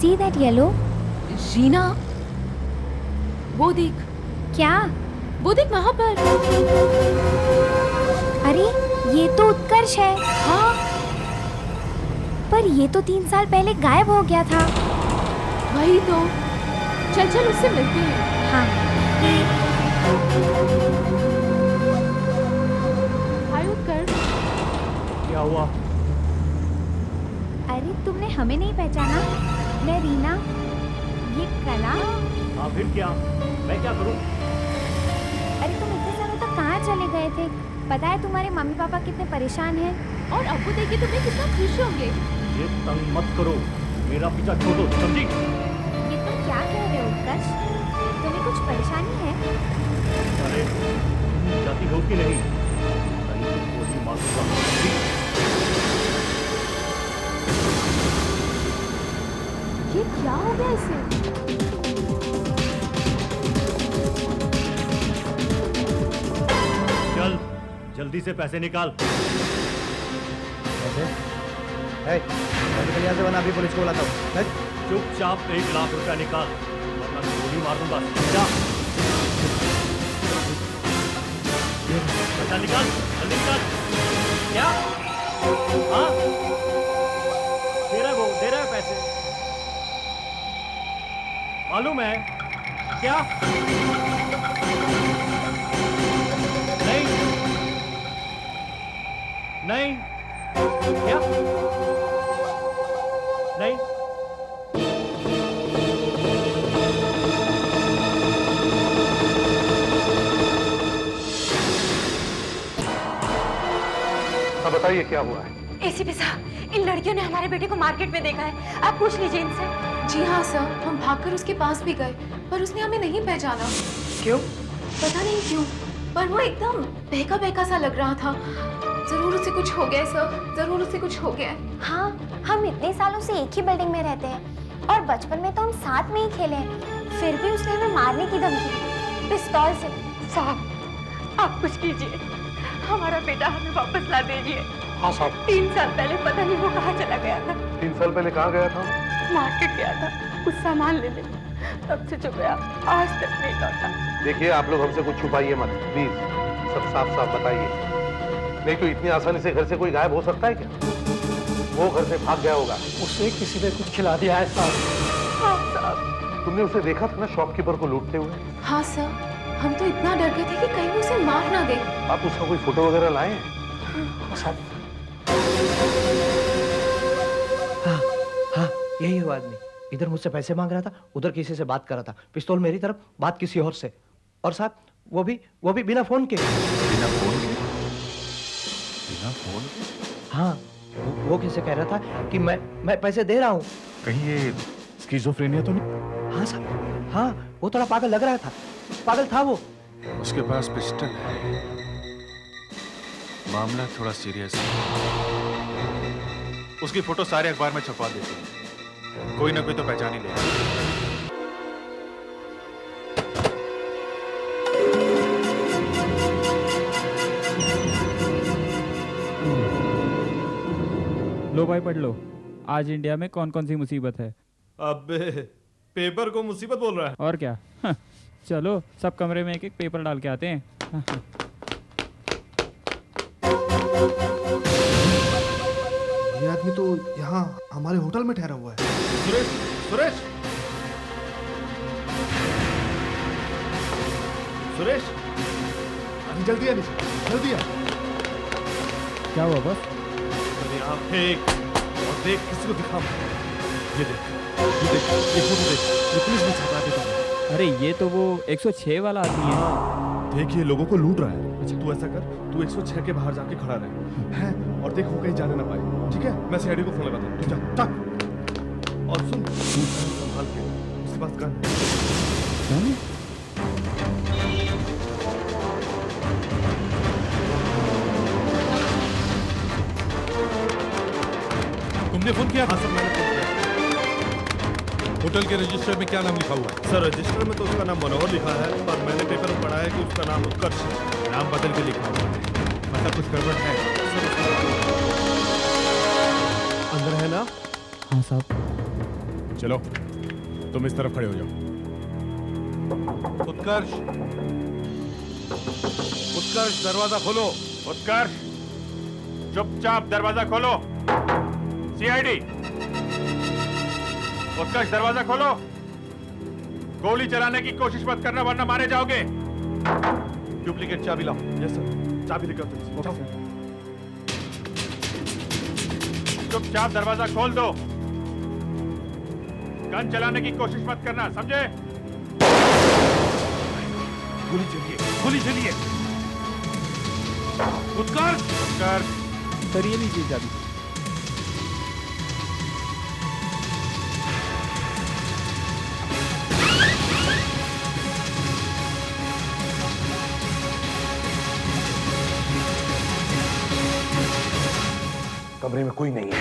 See that yellow? Reena, वो देख, क्या? वो देख वहाँ पर। अरे ये तो उत्कर्ष है। हाँ, पर ये तो 3 साल पहले गायब हो गया था। वही तो। चल चल उससे मिलते हैं। हाँ। हाय उत्कर्ष। क्या हुआ? अरे तुमने हमें नहीं पहचाना? मैं रीना। ये कला। हाँ फिर क्या? मैं क्या करूँ? अरे तुम इतने सालों तक कहाँ चले गए थे? पता है तुम्हारे मम्मी पापा कितने परेशान हैं? और अब्बू देख के तुम्हें कितना खुश होंगे। ये तंग मत करो, मेरा पीछा छोड़ो, समझी? ये तुम क्या कह रहे हो उत्कर्ष? तुम्हें कुछ परेशानी है? अरे तुम जाती हो कि नहीं? कहीं तुम गोली मार दूंगा, समझी? ये क्या हो गया इसे? चल जल्दी से पैसे निकाल। पैसे? निकल यहाँ से वरना अभी पुलिस को बुलाता हूँ। चुपचाप 1 लाख रुपया निकाल, वरना गोली मार दूंगा, समझा? पैसा निकाल, जल्दी निकाल। क्या? हाँ? दे रहा है पैसे। मालूम है? क्या? नहीं। नहीं। क्या? नहीं। अब बताइए क्या हुआ है? एसीपी साहब, इन लड़कियों ने हमारे बेटे को मार्केट में देखा है। आप पूछ लीजिए इनसे। जी हाँ सर, हम भागकर उसके पास भी गए, पर उसने हमें नहीं पहचाना। क्यों? पता नहीं क्यों, पर वो एकदम बहका बहका सा लग रहा था। जरूर उसे कुछ हो गया सर, जरूर उसे कुछ हो गया। हाँ, हम इतने सालों से एक ही बिल्डिंग में रहते हैं और बचपन में तो हम साथ में ही खेले हैं। फिर भी उसने हमें मारने की धमकी दी, पिस्तौल से। साहब, आप कुछ कीजिए, हमारा बेटा हमें वापस ला दीजिए। हाँ साहब। 3 साल पहले पता नहीं वो कहाँ चला गया था। 3 साल पहले कहाँ गया था? मार्केट गया था, कुछ सामान लेने। तब से जो गया, आज तक नहीं लौटा। देखिए आप लोग हमसे कुछ छुपाइए मत, प्लीज सब साफ साफ बताइए। नहीं तो इतनी आसानी से घर से कोई गायब हो सकता है क्या? वो घर से भाग गया होगा। उसे किसी ने कुछ खिला दिया है साहब। हाँ साहब। तुमने उसे देखा था ना शॉपकीपर को लूटते हुए? हाँ सर, हम तो इतना डर गए थे कि कहीं वो उसे मार ना दे। आप उसका कोई फोटो वगैरह लाए हैं? हाँ हाँ, यही हुआ आदमी। इधर मुझसे पैसे मांग रहा था, उधर किसी से बात कर रहा था। पिस्तौल मेरी तरफ, बात किसी और से। और साहब वो भी बिना फोन के। बिना फोन के? बिना फोन के? हाँ, वो किसे कह रहा था कि मैं पैसे दे रहा हूँ। कहीं ये स्किज़ोफ्रेनिया तो नहीं? हाँ साहब, हाँ, वो थोड़ा पागल लग रहा था। पागल था वो। उसके पास पिस्टल है। मामला थोड़ा सीरियस है। उसकी फोटो सारे अखबार में छपवा देते हैं, कोई ना कोई तो पहचान ही लेगा। लो भाई पढ़ लो, आज इंडिया में कौन कौन सी मुसीबत है। अबे पेपर को मुसीबत बोल रहा है? और क्या। चलो सब कमरे में एक एक पेपर डाल के आते हैं। ये आदमी तो यहाँ हमारे होटल में ठहरा हुआ है। सुरेश, सुरेश, सुरेश, अरे जल्दी आ नीचे, जल्दी आ। क्या हुआ बस? अरे यहाँ फेंक और देख, किसी को दिखा मत। ये देख, ये फोटो देख, ये पुलिस ने छपा देता है। अरे ये तो वो 106 वाला आदमी है। हाँ, देखिए लोगों को लूट रहा है। अच्छा तू ऐसा कर, तू 106 के बाहर जाके खड़ा रहे हैं और देख वो कहीं जाने ना पाए, ठीक है? मैं सीआईडी को फोन लगाता हूँ, तू जा, टक। और सुन, तू संभाल के, उसके पास गन। तुमने फोन किया? हाँ सर, मैंने फोन किया। होटल के रजिस्टर में क्या नाम लिखा हुआ है? सर रजिस्टर में तो उसका नाम मनोहर लिखा है, पर मैंने पेपर में पढ़ा है कि उसका नाम उत्कर्ष है। नाम बदल के लिखा हुआ है, मतलब कुछ गड़बड़ है। अंदर है ना? हाँ साहब। चलो तुम इस तरफ खड़े हो जाओ। उत्कर्ष, उत्कर्ष दरवाजा खोलो। उत्कर्ष, चुपचाप दरवाजा खोलो। सीआईडी, उत्कर्ष दरवाजा खोलो। गोली चलाने की कोशिश मत करना वरना मारे जाओगे। डुप्लीकेट चाबी लाओ। यस सर, चाबी लेकर आओ। Okay sir. चुपचाप दरवाजा खोल दो। गन चलाने की कोशिश मत करना, समझे? गोली चलिए, गोली चलिए। उत्कर्ष, उत्कर्ष, सर ये लीजिए चाबी। कमरे में कोई नहीं है।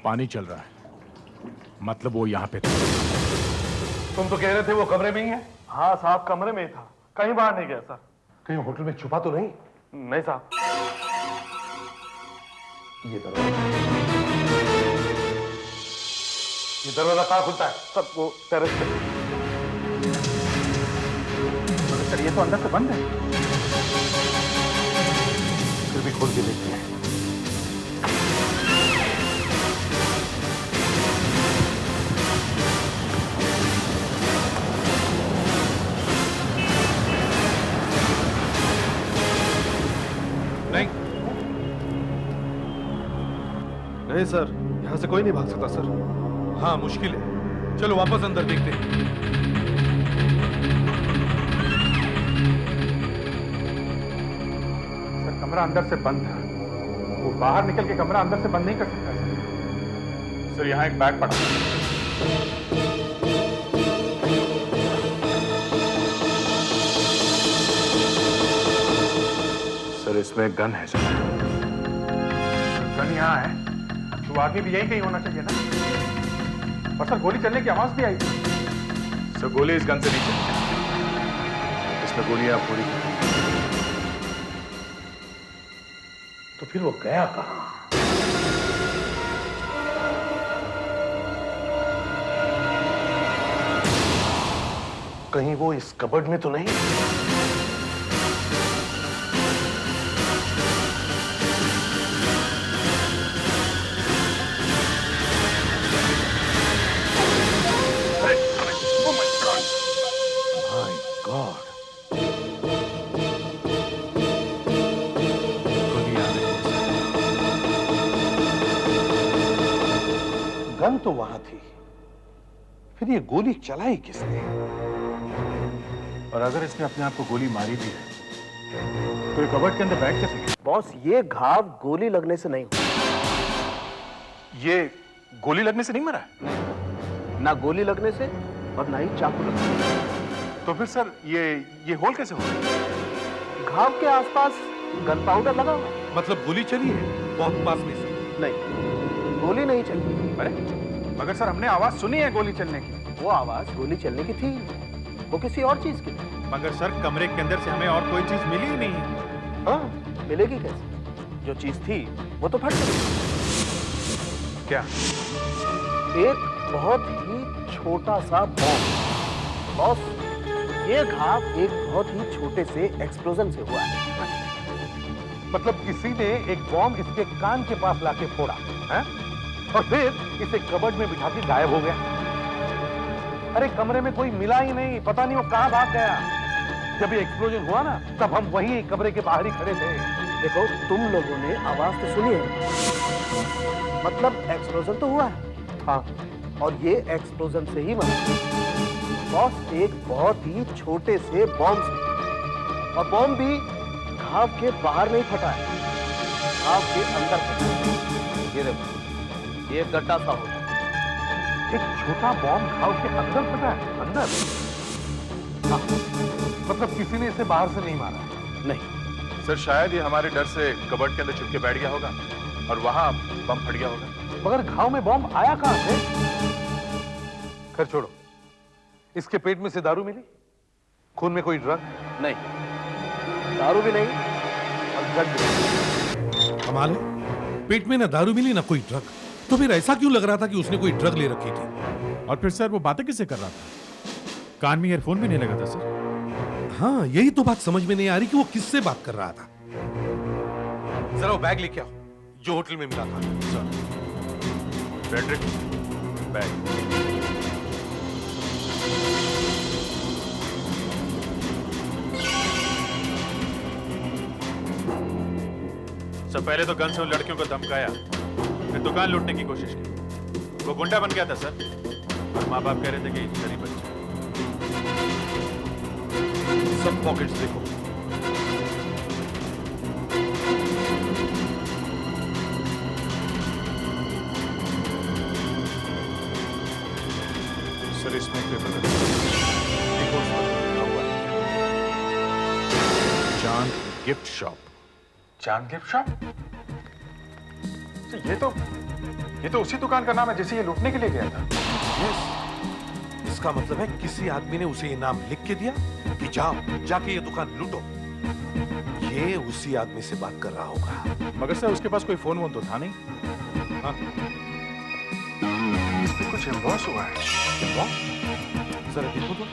पानी चल रहा है, मतलब वो यहाँ पे था। तुम तो कह रहे थे वो कमरे में ही है। हाँ साहब, कमरे में ही था, कहीं बाहर नहीं गया सर। कहीं होटल में छुपा तो नहीं? नहीं साहब। ये दरवाजा कहाँ खुलता है? सब वो टेरेस पे। सर ये तो अंदर से बंद है। फिर भी खोल के देखते हैं। नहीं सर, यहाँ से कोई नहीं भाग सकता सर। हाँ मुश्किल है, चलो वापस अंदर देखते हैं। सर कमरा अंदर से बंद था, वो बाहर निकल के कमरा अंदर से बंद नहीं कर सकता सर। सर यहाँ एक बैग पड़ा है। सर इसमें गन है सर। गन यहाँ है तो आगे भी यही कहीं होना चाहिए ना। और सर गोली चलने की आवाज भी आई थी। सर गोली इस गन से नहीं चली, इसमें गोली आप पूरी। तो फिर वो गया कहाँ? कहीं वो इस कबर्ड में तो नहीं? गन तो वहां थी, फिर ये गोली चलाई किसने? और अगर इसने अपने आप को गोली मारी भी है तो ये कबर्ड के अंदर बैठ कैसे गया? बॉस ये घाव गोली लगने से नहीं हुआ। ये गोली लगने से नहीं मरा है? ना गोली लगने से और ना ही चाकू लगने से। तो फिर सर ये होल कैसे हो गया? घाव के आसपास गन पाउडर लगा हुआ। मतलब गोली चली है बहुत पास में से? नहीं, गोली नहीं चली। अरे मगर सर हमने आवाज सुनी है गोली चलने की। वो आवाज गोली चलने की थी, वो किसी और चीज की थी। मगर सर कमरे के अंदर से हमें और कोई चीज मिली ही नहीं है। हाँ, मिलेगी कैसे? जो चीज थी वो तो फट गई। क्या? एक बहुत ही छोटा सा बॉम्ब। बॉस ये घाव एक बहुत ही छोटे से एक्सप्लोजन से हुआ है। मतलब किसी ने एक बॉम्ब इसके कान के पास लाके फोड़ा है और फिर इसे कबर्ड में बिठा के गायब हो गया। अरे कमरे में कोई मिला ही नहीं, पता नहीं वो कहां भाग गया। जब ये एक्सप्लोजन हुआ ना तब हम वही कमरे के बाहर ही खड़े थे। देखो तुम लोगों ने आवाज तो सुनी है, मतलब एक्सप्लोजन तो हुआ है। हाँ, और ये एक्सप्लोजन से ही बना। बॉस एक बहुत ही छोटे से बॉम्ब से, और बॉम्ब भी घाव के बाहर नहीं फटा है, घाव के अंदर फटा है। ये देखो, ये गड्ढा सा हो एक छोटा बॉम्ब घाव के अंदर फटा है, अंदर। हाँ, मतलब किसी ने इसे बाहर से नहीं मारा है। नहीं, सर शायद ये हमारे डर से कबर्ड के अंदर छुप के बैठ गया होगा और वहां बम फट गया होगा। मगर घाव में बॉम्ब आया कहां से? खैर छोड़ो, इसके पेट में से दारू मिली? खून में कोई ड्रग? नहीं, दारू भी नहीं और ड्रग भी नहीं। कमाल है, पेट में ना दारू मिली ना कोई ड्रग, तो फिर ऐसा क्यों लग रहा था कि उसने कोई ड्रग ले रखी थी? और फिर सर वो बातें किससे कर रहा था? कान में ईयरफोन भी नहीं लगा था सर। हाँ, यही तो बात समझ में नहीं आ रही कि वो किससे बात कर रहा था। जरा वो बैग लेके आओ जो होटल में मिला था। Frederick, bag. सब पहले तो गन से उन लड़कियों को धमकाया, फिर दुकान लूटने की कोशिश की। वो गुंडा बन गया था सर, और माँ बाप कह रहे थे कि गरीब बच्चा। सब पॉकेट्स देखो। सर इसमें एक पेपर एक और लिखा हुआ है, चांद गिफ्ट शॉप। चांद गिफ्ट शॉप? तो ये तो उसी दुकान का नाम है जिसे ये लूटने के लिए गया था। यस, इसका मतलब है किसी आदमी ने उसे ये नाम लिख के दिया कि जाओ जाके ये दुकान लूटो। ये उसी आदमी से बात कर रहा होगा। मगर सर उसके पास कोई फोन वोन तो था नहीं। हाँ, इस पे कुछ एम्बॉस हुआ है। एम्बॉस? जरा देखो तो।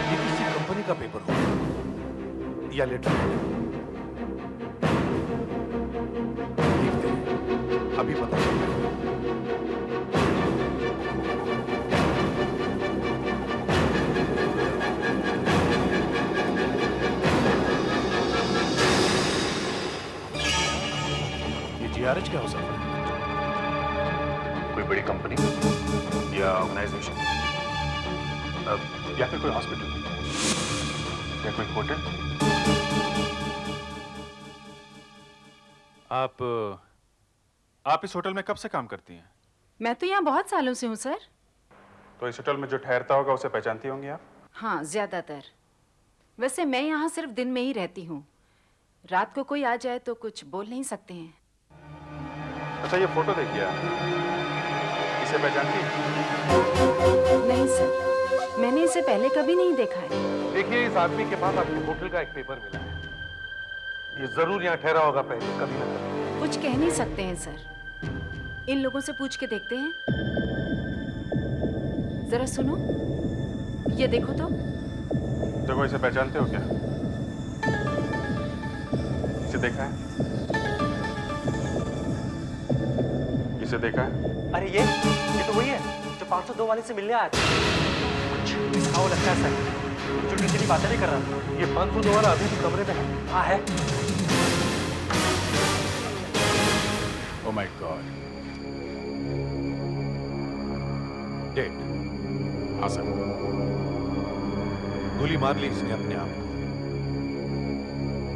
ये किसी कंपनी का पेपर होगा या लेटर। देखते हैं, अभी पता चलता है। ये जीआरएच क्या हो सकता है? कोई बड़ी कंपनी या ऑर्गेनाइजेशन, या फिर कोई हॉस्पिटल या कोई होटल। आप इस होटल में कब से काम करती हैं? मैं तो यहाँ बहुत सालों से हूँ सर। तो इस होटल में जो ठहरता होगा उसे पहचानती होंगी आप? हाँ, ज्यादातर। वैसे मैं यहाँ सिर्फ दिन में ही रहती हूँ। रात को कोई आ जाए तो कुछ बोल नहीं सकते हैं। अच्छा, ये फोटो देखिए आप, इसे पहचानती हैं? नहीं सर, मैंने इसे पहले कभी नहीं देखा है। देखिए, इस आदमी के पास आपके होटल का एक पेपर मिला है। ये जरूर यहाँ ठहरा होगा पहले, कभी ना कभी। कुछ कह नहीं सकते हैं सर। इन लोगों से पूछ के देखते हैं। जरा सुनो, ये देखो तो। देखो, इसे पहचानते हो क्या? इसे देखा है? इसे देखा है? अरे ये तो वही है जो 502 वाले से मिलने आया था। कुछ खाओ लगता है सर, जो किसी बातें नहीं कर रहा था। ये 502 वाला अभी भी कमरे में है? हाँ है। Oh my God, dead. हाँ सर, गोली मार ली इसने अपने आप को।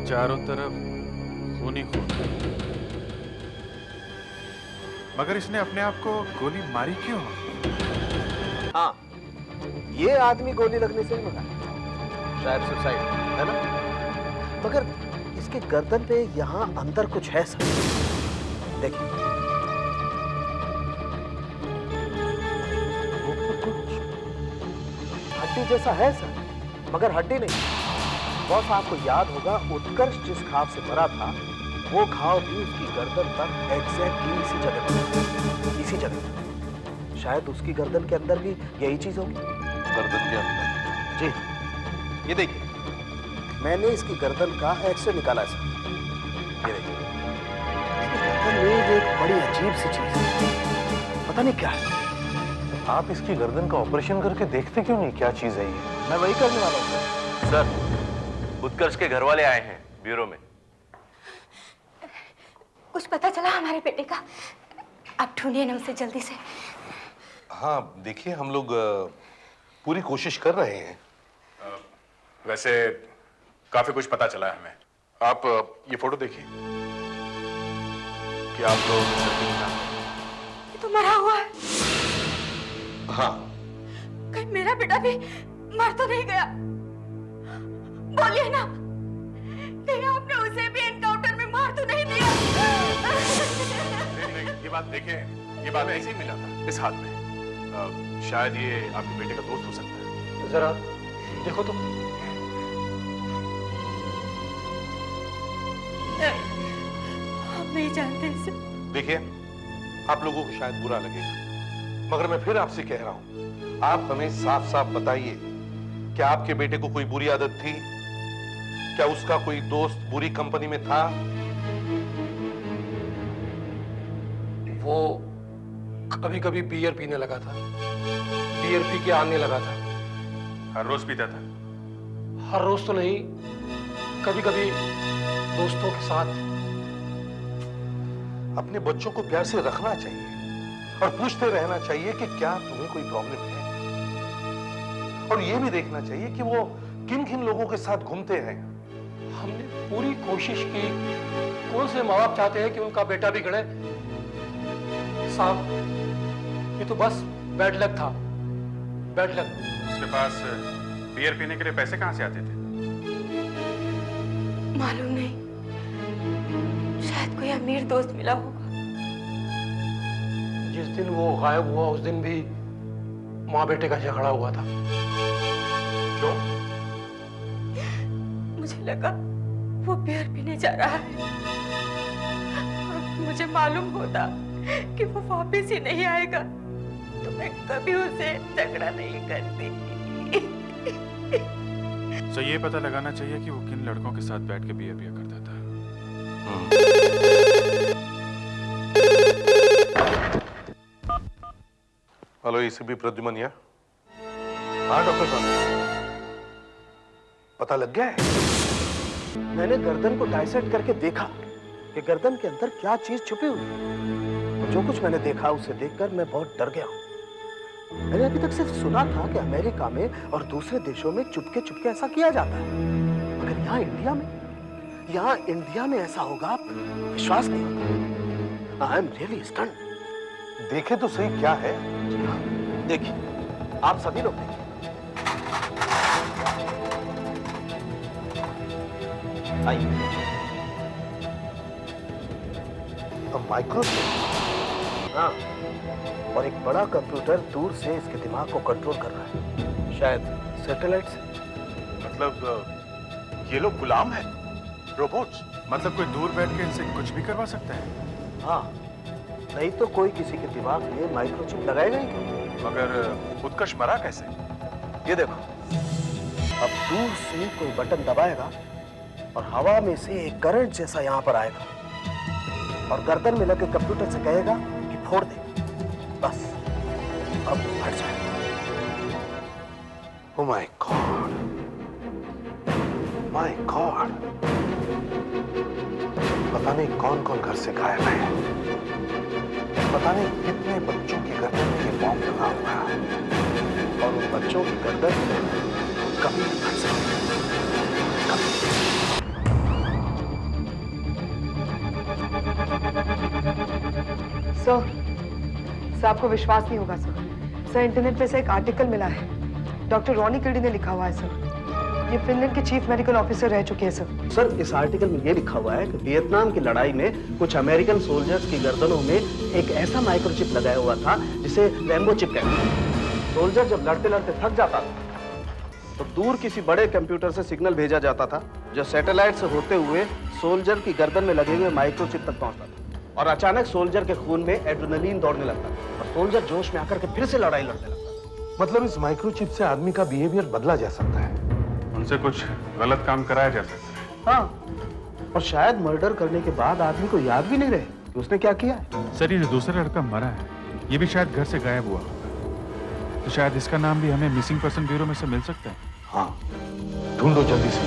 चारों तरफ खून ही खून है। मगर इसने अपने आप को गोली मारी क्यों? हाँ, ये आदमी गोली लगने से ही मरा, शायद सुसाइड, है ना? मगर इसके गर्दन पे यहाँ अंदर कुछ है सर, देखिए। वो कुछ हड्डी जैसा है सर, मगर हड्डी नहीं। बॉस, आपको याद होगा उत्कर्ष जिस घाव से मरा था, वो घाव भी उसकी गर्दन पर एग्जैक्टली इसी जगह पर, इसी जगह पर। शायद उसकी गर्दन के अंदर भी यही चीज होगी। गर्दन के अंदर? जी, ये देखिए, मैंने इसकी गर्दन का एक्सरे निकाला है सर। ये देखिए, इसकी गर्दन में ये एक बड़ी अजीब सी चीज है, पता नहीं क्या है। आप इसकी गर्दन का ऑपरेशन करके देखते क्यों नहीं क्या चीज है ये? मैं वही करने वाला हूँ सर। उत्कर्ष के घर वाले आए हैं ब्यूरो में। कुछ पता चला हमारे बेटे का? आप ढूंढिए ना उसे जल्दी से। हाँ, देखिए, हम लोग पूरी कोशिश कर रहे हैं। वैसे काफी कुछ पता चला है हमें। आप ये फोटो देखिए, कि आप लोग सचिन नाम ये तो मरा हुआ है। हाँ, कहीं मेरा बेटा भी मर तो नहीं गया? बोलिए ना, कहीं आपने उसे भी एनकाउंटर में मार तो नहीं दिया? नहीं, ये बात देखिए, ये बात ऐसे ही मिला था इस हाथ में। शायद ये आपके बेटे का दोस्त हो सकता है। जरा देखो तो। आप नहीं जानते इसे। देखिए, आप लोगों को शायद बुरा लगेगा, मगर मैं फिर आपसे कह रहा हूं, आप हमें साफ साफ बताइए, क्या आपके बेटे को कोई बुरी आदत थी? क्या उसका कोई दोस्त बुरी कंपनी में था? वो कभी कभी बियर पीने लगा था, बियर पी के आने लगा था। हर रोज पीता था? हर रोज तो नहीं, कभी कभी दोस्तों के साथ। अपने बच्चों को प्यार से रखना चाहिए और पूछते रहना चाहिए कि क्या तुम्हें कोई प्रॉब्लम है, और यह भी देखना चाहिए कि वो किन किन लोगों के साथ घूमते हैं। हमने पूरी कोशिश की, कौन से माँ बाप चाहते हैं कि उनका बेटा बिगड़े? साहब, ये तो बस बैड लक था, बैड लक। उसके पास बियर पीने के लिए पैसे कहां से आते थे? मालूम नहीं, शायद कोई अमीर दोस्त मिला होगा। जिस दिन वो गायब हुआ उस दिन भी माँ बेटे का झगड़ा हुआ था। क्यों? मुझे लगा वो बियर पीने जा रहा है। मुझे मालूम होता कि वो वापस ही नहीं आएगा तो मैं कभी उसे झगड़ा नहीं करती। तो ये पता लगाना चाहिए कि वो किन लड़कों के साथ बैठ के बियर पिया करता था। Hello, ACP Pradyuman. हाँ डॉक्टर साहब, पता लग गया है? मैंने गर्दन को डाइसेक्ट करके देखा कि गर्दन के अंदर क्या चीज छुपी हुई है। जो कुछ मैंने देखा उसे देखकर मैं बहुत डर गया हूं। मैंने अभी तक सिर्फ सुना था कि अमेरिका में और दूसरे देशों में चुपके चुपके ऐसा किया जाता है, मगर यहाँ इंडिया में ऐसा होगा, विश्वास नहीं होता। I am really stunned. देखे तो सही क्या है। देखिए, आप सभी लोग देखिए। आइए। माइक्रोस्कोप। हाँ, और एक बड़ा कंप्यूटर दूर से इसके दिमाग को कंट्रोल कर रहा है, शायद सैटेलाइट से। मतलब ये लोग गुलाम हैं, रोबोट्स? मतलब कोई दूर बैठ के इनसे कुछ भी करवा सकता है? हाँ, नहीं तो कोई किसी के दिमाग में माइक्रोचिप लगाएगा ही। मगर उत्कर्ष मरा कैसे? ये देखो, अब दूर से कोई बटन दबाएगा और हवा में से एक करंट जैसा यहाँ पर आएगा और गर्दन में लगे कंप्यूटर से कहेगा कि फोड़ दे। बस अब हट जाएगा। Oh my God! My God! पता नहीं कौन कौन घर से गायब है, पता नहीं कितने बच्चों की गर्दन में ये बॉम्ब लगा हुआ है, और उन बच्चों की गर्दन कभी नहीं फट सकती। सर, आपको विश्वास नहीं होगा सर, इंटरनेट पे से एक आर्टिकल मिला है। डॉक्टर रॉनी किल्डी ने लिखा हुआ है सर। ये फिनलैंड के चीफ मेडिकल ऑफिसर रह चुके हैं सर। सर, इस आर्टिकल में ये लिखा हुआ है कि वियतनाम की लड़ाई में कुछ अमेरिकन सोल्जर्स की गर्दनों में एक ऐसा माइक्रोचिप लगाया हुआ था जिसे रैम्बो चिप कहते हैं। सोल्जर जब लड़ते लड़ते थक जाता था तो दूर किसी बड़े कंप्यूटर से सिग्नल भेजा जाता था जो सैटेलाइट से होते हुए सोल्जर की गर्दन में लगे हुए माइक्रोचिप तक पहुंचता था, और अचानक सोल्जर के खून में एड्रेनलिन दौड़ने लगता और सोल्जर जोश में आकर के फिर से लड़ाई लड़ने लगता। मतलब इस माइक्रोचिप से आदमी का बिहेवियर बदला जा सकता है, उनसे कुछ गलत काम कराया जा सकता है। हाँ, और शायद मर्डर करने के बाद आदमी को याद भी नहीं रहे कि उसने क्या किया है। सर, ये जो दूसरा लड़का मरा है ये भी शायद घर से गायब हुआ, तो शायद इसका नाम भी हमें मिसिंग पर्सन ब्यूरो में से मिल सकता है। हाँ, ढूंढो जल्दी से।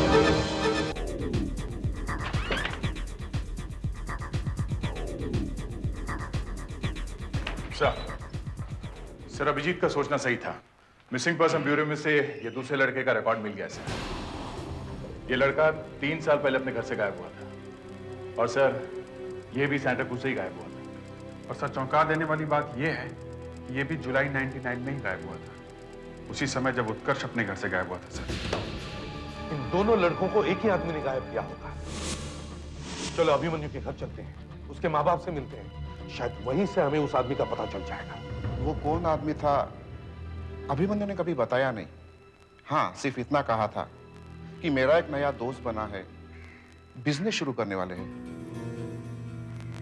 सर, अभिजीत का सोचना सही था। मिसिंग पर्सन ब्यूरो में से ये दूसरे लड़के का रिकॉर्ड मिल गया सर। ये लड़का 3 साल पहले अपने घर से गायब हुआ था, और सर ये भी सैंटा क्रूज से ही गायब हुआ था। और सर चौंका देने वाली बात ये है कि ये भी जुलाई 99 में ही गायब हुआ था, उसी समय जब उत्कर्ष अपने घर से गायब हुआ था सर। इन दोनों लड़कों को एक ही आदमी ने गायब किया होगा। चलो अभिमन्यु के घर चलते हैं, उसके माँ बाप से मिलते हैं, शायद वहीं से हमें उस आदमी का पता चल जाएगा। वो कौन आदमी था अभिमन्यु ने कभी बताया नहीं। हाँ, सिर्फ इतना कहा था कि मेरा एक नया दोस्त बना है, बिजनेस शुरू करने वाले हैं।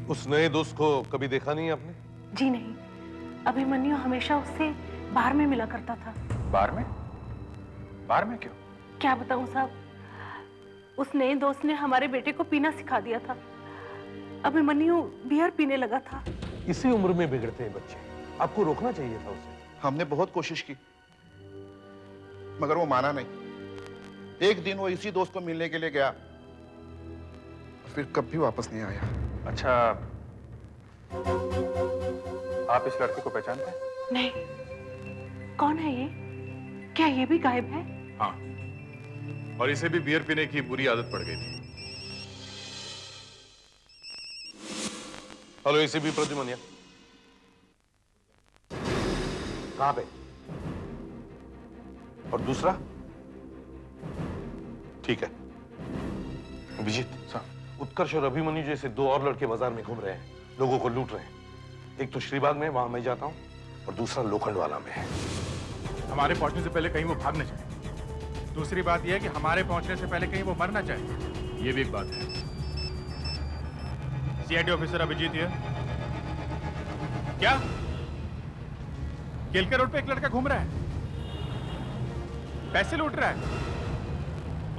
उस नए दोस्त को कभी देखा नहीं आपने? जी नहीं, अभिमन्यु हमेशा उससे बार में मिला करता था। बार में? बार में क्यों? क्या बताऊं साहब, उस नए दोस्त ने हमारे बेटे को पीना सिखा दिया था। अभिमन्यु बियर पीने लगा था। इसी उम्र में बिगड़ते हैं बच्चे, आपको रोकना चाहिए था उसे। हमने बहुत कोशिश की मगर वो माना नहीं। एक दिन वो इसी दोस्त को मिलने के लिए गया, फिर कभी वापस नहीं आया। अच्छा, आप इस लड़के को पहचानते हैं? नहीं, कौन है ये? क्या ये भी गायब है? हाँ, और इसे भी बियर पीने की बुरी आदत पड़ गई थी। हेलो, इसे भी प्रद्युमन कहां पे? और दूसरा? ठीक है अभिजीत, उत्कर्ष और अभिमन्यु जैसे दो और लड़के बाजार में घूम रहे हैं, लोगों को लूट रहे हैं। एक तो श्रीबाग में, वहां मैं जाता हूं, और दूसरा लोखंडवाला में है। हमारे पहुंचने से पहले कहीं वो भाग न जाए। दूसरी बात यह है कि हमारे पहुंचने से पहले कहीं वो मर ना जाए, ये भी एक बात है। सीआईडी ऑफिसर अभिजीत है। क्या केलकर रोड पे एक लड़का घूम रहा है, पैसे लूट रहा है?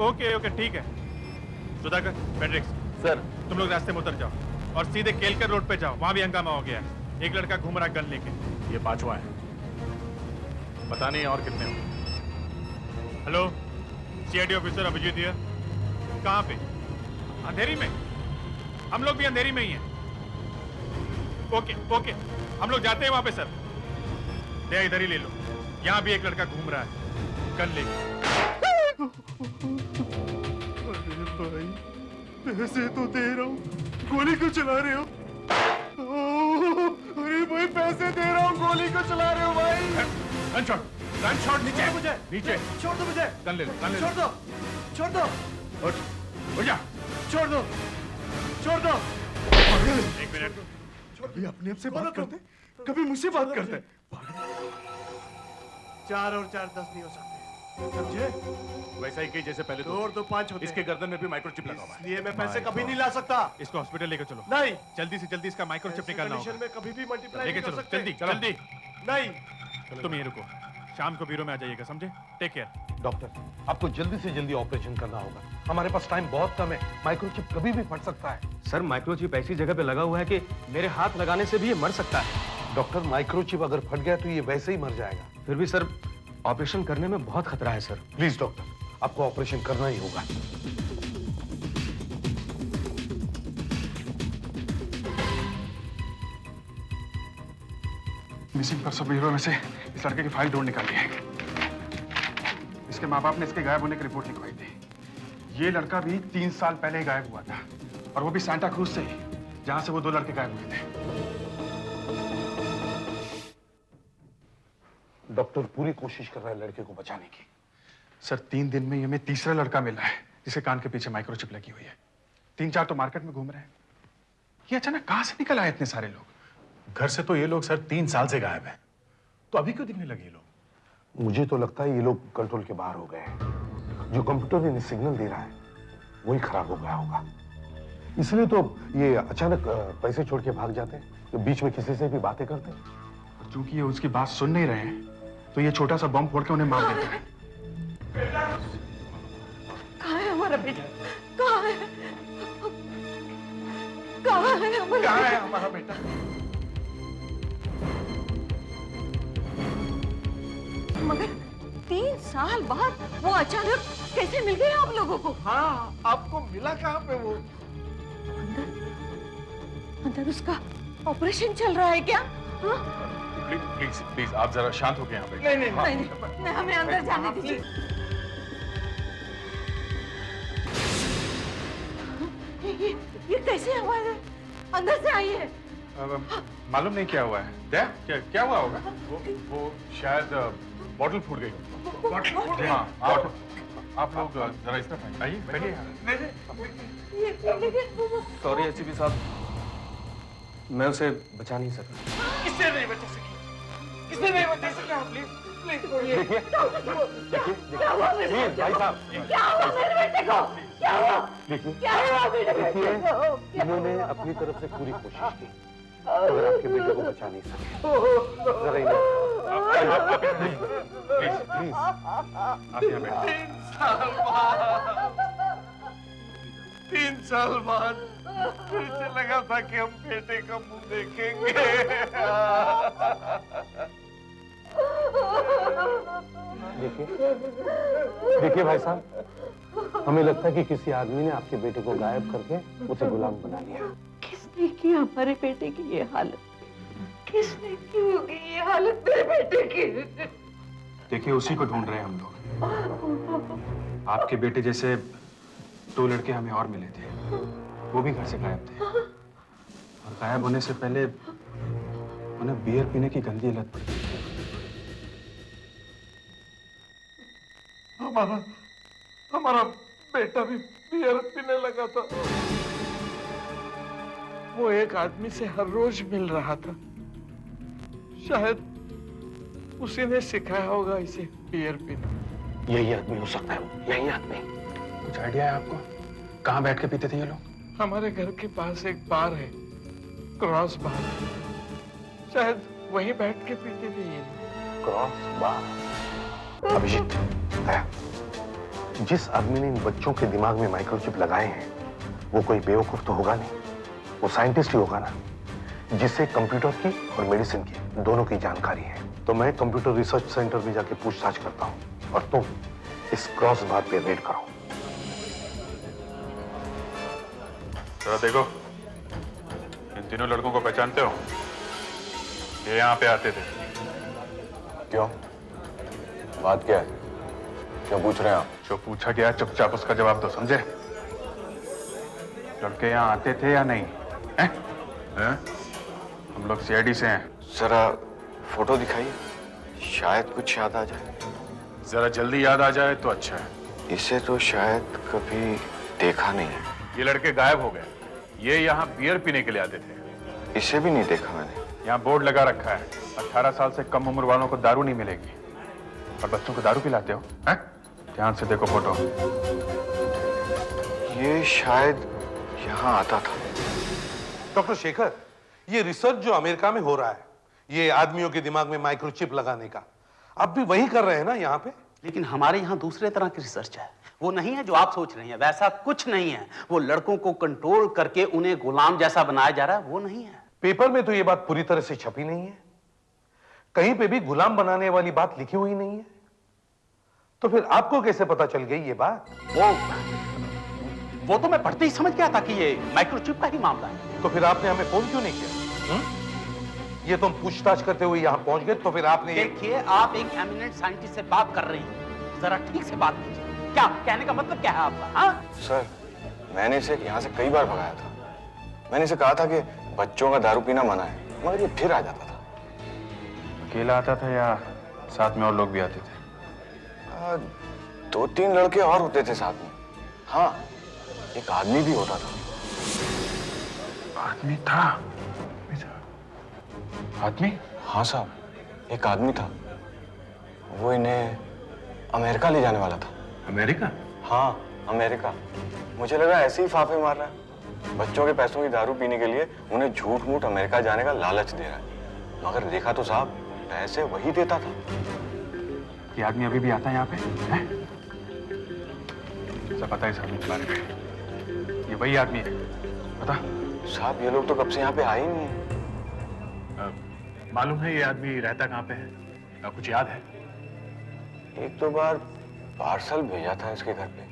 ओके ओके ठीक है। सुधाकर, फेडरिक्स सर, तुम लोग रास्ते में उतर जाओ और सीधे केलकर रोड पे जाओ, वहां भी हंगामा हो गया है। एक लड़का घूम रहा है गन लेके। ये 5वां है, पता नहीं और कितने हो। हेलो, सीआईडी ऑफिसर अभिजीत है। कहां पे? अंधेरी में? हम लोग भी अंधेरी में ही हैं। ओके ओके, हम लोग जाते हैं वहां पे सर। दे इधर ही ले लो, यहां भी एक लड़का घूम रहा है गन लेके। अरे भाई, पैसे तो दे रहा हूँ, गोली क्यों चला रहे हो? अरे भाई, पैसे दे रहा हूँ, गोली क्यों चला रहे हो भाई? गन शॉट नीचे, मुझे नीचे छोड़ दो, मुझे गन ले लो, गन ले लो। छोड़ दो, छोड़ दो, उठ जा, छोड़ दो, छोड़ दो। एक मिनट। कभी अपने आप से बात करते, कभी मुझसे बात करते। 4 और 4 10 नहीं हो सकते, समझे? वैसा ही कि जैसे पहले 2 और 2 5 होते। इसके गर्दन में भी माइक्रोचिप लगा हुआ है। इसलिए मैं पैसे कभी नहीं ला सकता। इसको हॉस्पिटल लेकर चलो। नहीं, जल्दी से जल्दी इसका माइक्रोचिप निकालना होगा। में कभी भी मल्टीप्लाई लेके नहीं कर चलो, सकते। जल्दी जल्दी। नहीं, तुम यहीं रुको, शाम को ब्यूरो में आ जाइएगा, समझे? Take care. डॉक्टर, आपको जल्दी से जल्दी ऑपरेशन करना होगा, हमारे पास टाइम बहुत कम है। माइक्रोचिप कभी भी फट सकता है। सर, माइक्रोचिप ऐसी जगह पे लगा हुआ है कि मेरे हाथ लगाने से भी ये मर सकता है। डॉक्टर, माइक्रोचिप अगर फट गया तो ये वैसे ही मर जाएगा। फिर भी सर, ऑपरेशन करने में बहुत खतरा है सर। प्लीज डॉक्टर, आपको ऑपरेशन करना ही होगा। मिसिंग पर्सन ब्यूरो में से इस लड़के की फाइल ढूंढ निकाली है। इसके माँ बाप ने इसके गायब होने की रिपोर्ट लिखवाई थी। ये लड़का भी 3 साल पहले ही गायब हुआ था, और वो भी सैंटा क्रूज से ही, जहां से वो 2 लड़के गायब हुए थे। डॉक्टर पूरी कोशिश कर रहा है लड़के को बचाने की। सर, 3 दिन में ये हमें तीसरा लड़का मिला है जिसके कान के पीछे माइक्रोचिप लगी हुई है। 3-4 तो मार्केट में घूम रहे हैं। ये अचानक कहां से निकल आए इतने सारे लोग? घर से तो ये लोग सर 3 साल से गायब हैं, तो अभी क्यों दिखने लगे ये लोग? मुझे तो लगता है ये लोग कंट्रोल के बाहर हो गए हैं। जो कंप्यूटर इन्हें सिग्नल दे रहा है वही खराब हो गया होगा, इसलिए तो ये अचानक पैसे छोड़ के भाग जाते हैं, बीच में किसी से भी बातें करते हैं। और चूंकि ये उसकी बात सुन नहीं रहे हैं, तो ये छोटा सा बम फोड़ के उन्हें मार देते हैं। कहाँ है हमारा बेटा? कहाँ है? कहाँ है हमारा? कहाँ है हमारा बेटा? मगर 3 साल बाद वो अचानक कैसे मिल गए आप लोगों को? हाँ, आपको मिला कहाँ पे वो? अंदर उसका ऑपरेशन चल रहा है क्या? हाँ? प्लीज प्लीज आप जरा शांत हो गए यहाँ पे। नहीं, हमें अंदर जाने दीजिए। ये कैसे हमारे अंदर से आइए। मालूम नहीं क्या हुआ है। दया, क्या हुआ होगा? वो शायद बॉटल फूट गई। हाँ, आप लोग जरा इस तरफ आइए, बैठिए। सॉरी एसीपी साहब, मैं उसे बचा नहीं सका। किसने नहीं बचा सकी? किसने नहीं बचा सका? प्लीज प्लीज देखिए भाई साहब, क्या हुआ मेरे बेटे को? क्या हुआ? देखिए क्या हुआ मेरे बेटे को? इन्होंने अपनी तरफ से पूरी कोशिश की, मगर आपके बेटे को बचा नहीं सके। जरा इन्हें प्लीज प्लीज आप यहाँ बैठिए। 3 साल बाद मुझे लगा था कि हम बेटे का मुंह देखेंगे। देखिए भाई साहब, हमें लगता है कि किसी आदमी ने आपके बेटे को गायब करके उसे गुलाम बना लिया। किसने की हमारे बेटे की ये हालत? किसने की होगी ये हालत मेरे बेटे की? देखिए उसी को ढूंढ रहे हैं हम लोग। आपके बेटे जैसे 2 लड़के हमें और मिले थे, वो भी घर से गायब थे, और गायब होने से पहले उन्हें बियर पीने की गंदी लत पड़ी। हमारा बेटा भी बियर पीने लगा था। वो एक आदमी से हर रोज मिल रहा था, शायद उसी ने सिखाया होगा इसे बियर पीना। यही आदमी हो सकता है, यही आदमी। कुछ आइडिया है आपको कहाँ बैठ के पीते थे ये लोग? हमारे घर के पास एक बार है, क्रॉस बार, शायद वहीं बैठ के पीते थे ये। Cross bar. अभिजीत, दया, जिस आदमी ने इन बच्चों के दिमाग में माइक्रोचिप लगाए हैं वो कोई बेवकूफ तो होगा नहीं, वो साइंटिस्ट ही होगा ना, जिससे कंप्यूटर की और मेडिसिन की दोनों की जानकारी है। तो मैं कंप्यूटर रिसर्च सेंटर में जाके पूछताछ करता हूँ और तुम इस क्रॉस बार पे रेड करो। जरा देखो, इन तीनों लड़कों को पहचानते हो? ये यहाँ पे आते थे। क्यों? बात क्या है? क्यों पूछ रहे हैं आप? जो पूछा गया चुपचाप उसका जवाब दो, समझे? लड़के यहाँ आते थे या नहीं? हैं? हम लोग सीआईडी से हैं। जरा फोटो दिखाइए, शायद कुछ याद आ जाए। जरा जल्दी याद आ जाए तो अच्छा है। इसे तो शायद कभी देखा नहीं है। ये लड़के गायब हो गए। ये यहाँ बियर पीने के लिए आते थे। इसे भी नहीं देखा मैंने। यहाँ बोर्ड लगा रखा है, 18 साल से कम उम्र वालों को दारू नहीं मिलेगी। और बच्चों को दारू पिलाते हो? हैं? ध्यान से देखो फोटो। ये शायद यहाँ आता था। डॉक्टर शेखर, ये रिसर्च जो अमेरिका में हो रहा है, ये आदमियों के दिमाग में माइक्रोचिप लगाने का, आप भी वही कर रहे हैं ना यहाँ पे? लेकिन हमारे यहाँ दूसरे तरह की रिसर्च है, वो नहीं है जो आप सोच रही हैं, वैसा कुछ नहीं है। वो लड़कों को कंट्रोल करके उन्हें गुलाम जैसा बनाया जा रहा है, वो नहीं है। पेपर में तो ये बात पूरी तरह से छपी नहीं है, कहीं पे भी गुलाम बनाने वाली बात लिखी हुई नहीं है, तो फिर आपको कैसे पता चल गई ये बात? वो तो मैं पढ़ते ही समझ गया था कि ये माइक्रोचिप का ही मामला है। तो फिर आपने हमें फोन क्यों नहीं किया? ये तुम पूछताछ करते हुए यहाँ पहुंच गए, तो फिर आपने देखिए, आप एक एमिनेंट साइंटिस्ट से बात कर रही हैं, जरा ठीक से बात कीजिए। क्या कहने का मतलब क्या है आपका? हाँ सर, मैंने इसे यहाँ से कई बार भगाया था। मैंने इसे कहा था कि बच्चों का दारू पीना मना है, मगर ये फिर आ जाता था। अकेला आता था या साथ में और लोग भी आते थे? 2-3 लड़के और होते थे साथ में। हाँ, एक आदमी भी होता था। आदमी था? आदमी? हाँ साहब, एक आदमी था। वो इन्हें अमेरिका ले जाने वाला था। अमेरिका? हाँ, अमेरिका। मुझे लगा ऐसे ही फाफे मार रहा है, बच्चों के पैसों की दारू पीने के लिए उन्हें झूठ मूठ अमेरिका जाने का लालच दे रहा है। मगर देखा तो साहब, पैसे वही देता था। ये आदमी अभी भी आता है यहाँ पे? सब पता है साहब के बारे में? ये वही आदमी है, पता? साहब, ये लोग तो कब से यहाँ पे आए ही नहीं है। मालूम है ये आदमी रहता कहाँ पे है? कुछ याद है? एक दो बार पार्सल भेजा था इसके घर पे।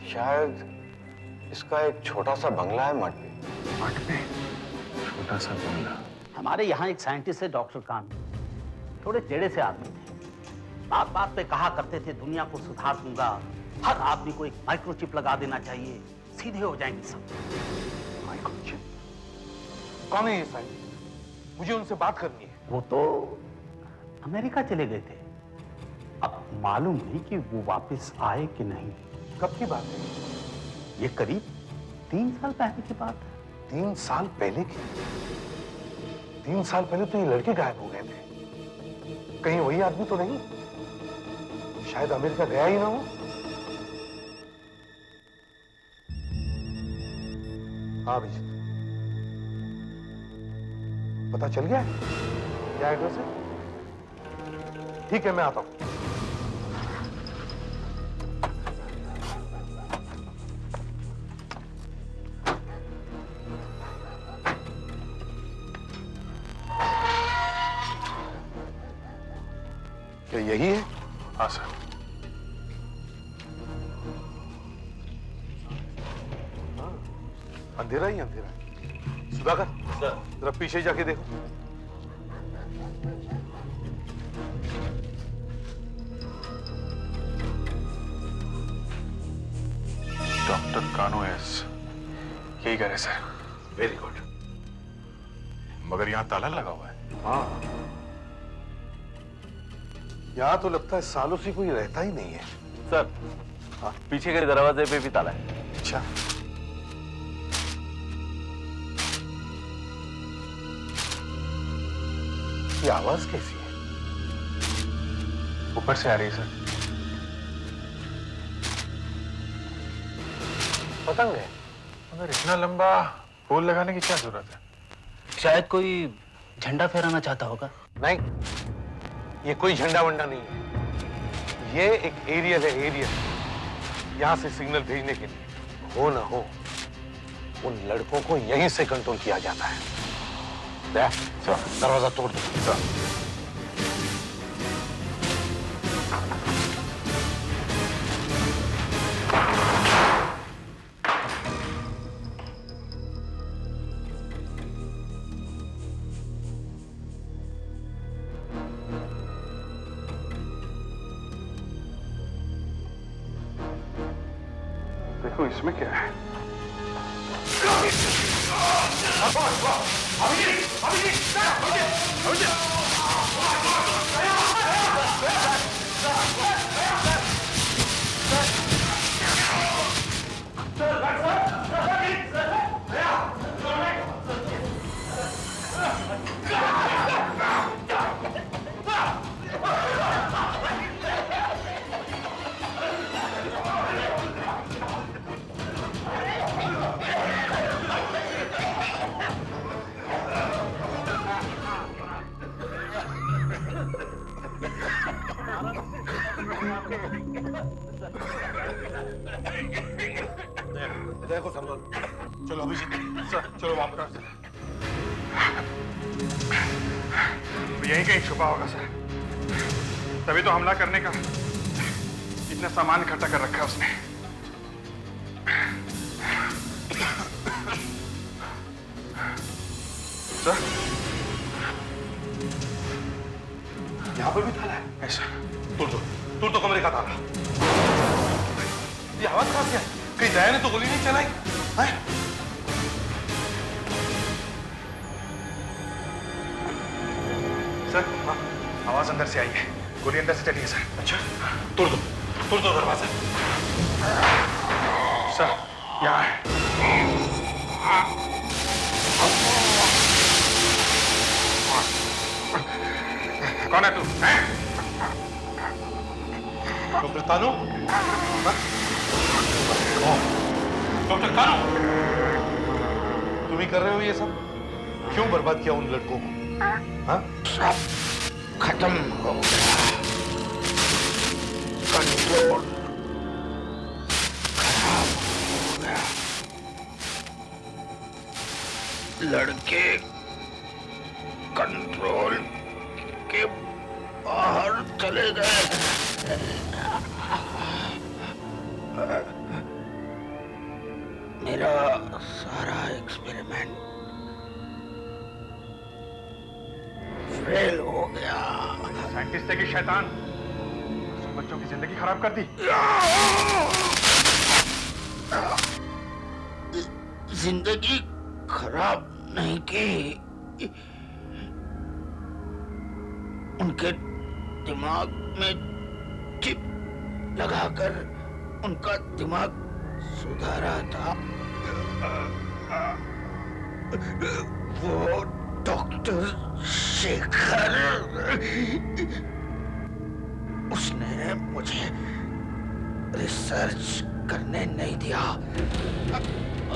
शायद इसका एक छोटा सा बंगला है मठ पे। मठ पे? छोटा सा बंगला? हमारे यहाँ एक साइंटिस्ट है डॉक्टर कान, थोड़े टेढ़े से आदमी थे। बात बात पे कहा करते थे दुनिया को सुधार दूंगा, हर आदमी को एक माइक्रोचिप लगा देना चाहिए, सीधे हो जाएंगे सब। माइक्रोचिप? कौन है ये साहिल? मुझे उनसे बात करनी है। वो तो अमेरिका चले गए थे। अब मालूम नहीं कि वो वापस आए कि नहीं। कब की बात है? ये करीब 3 साल पहले की बात है। 3 साल पहले की? 3 साल पहले तो ये लड़के गायब हो गए थे। कहीं वही आदमी तो नहीं? शायद अमेरिका गया ही ना हो। हाँ अभिजीत, पता चल गया क्या एड्रेस है? ठीक है, मैं आता हूं। क्या यही है? हाँ सर। अंधेरा ही अंधेरा है। सुधाकर, जरा पीछे जाके देखो। डॉक्टर कानो एस, यही करे सर। Very good. मगर यहाँ ताला लगा हुआ है। हाँ, यहाँ तो लगता है सालों से कोई रहता ही नहीं है। सर, पीछे के दरवाजे पे भी ताला है। अच्छा, ये आवाज कैसी है? ऊपर से आ रही है सर। पतंग है। मगर इतना लंबा पोल लगाने की क्या जरूरत है? शायद कोई झंडा फहराना चाहता होगा। नहीं, ये कोई झंडा वंडा नहीं है। ये एक एरियल है, एरियल। यहां से सिग्नल भेजने के लिए हो ना हो उन लड़कों को यहीं से कंट्रोल किया जाता है। दरवाजा तोड़ दो। देखो इसमें क्या है। देखो संभल। चलो अभिजीत, सर चलो वापस। यहीं कहीं छुपा होगा सर। तभी तो हमला करने का इतना सामान इकट्ठा कर रखा है उसने। सर, यहाँ पर भी ताला है। ऐसा तोड़ दो कमरे का ताला। ये आवाज कहाँ से है? कहीं दया ने तो गोली नहीं चलाई है? सर, आवाज अंदर से आई है। गोली अंदर से चली है सर। अच्छा, तोड़ दो दरवाजा। सर, यहाँ है। कौन है तू? डॉक्टर कानू? डॉक्टर कानू, तुम ही कर रहे हो ये सब? क्यों बर्बाद किया उन लड़कों को? हाँ? सब खत्म हो गया। कंट्रोल खराब हो गया। लड़के कंट्रोल के बाहर चले गए। मेरा सारा एक्सपेरिमेंट फेल हो गया। साइंटिस्ट है कि शैतान? बच्चों की जिंदगी खराब कर दी। जिंदगी खराब नहीं की। उनके दिमाग में चिप लगाकर उनका दिमाग सुधारा था। वो डॉक्टर शेखर, उसने मुझे रिसर्च करने नहीं दिया।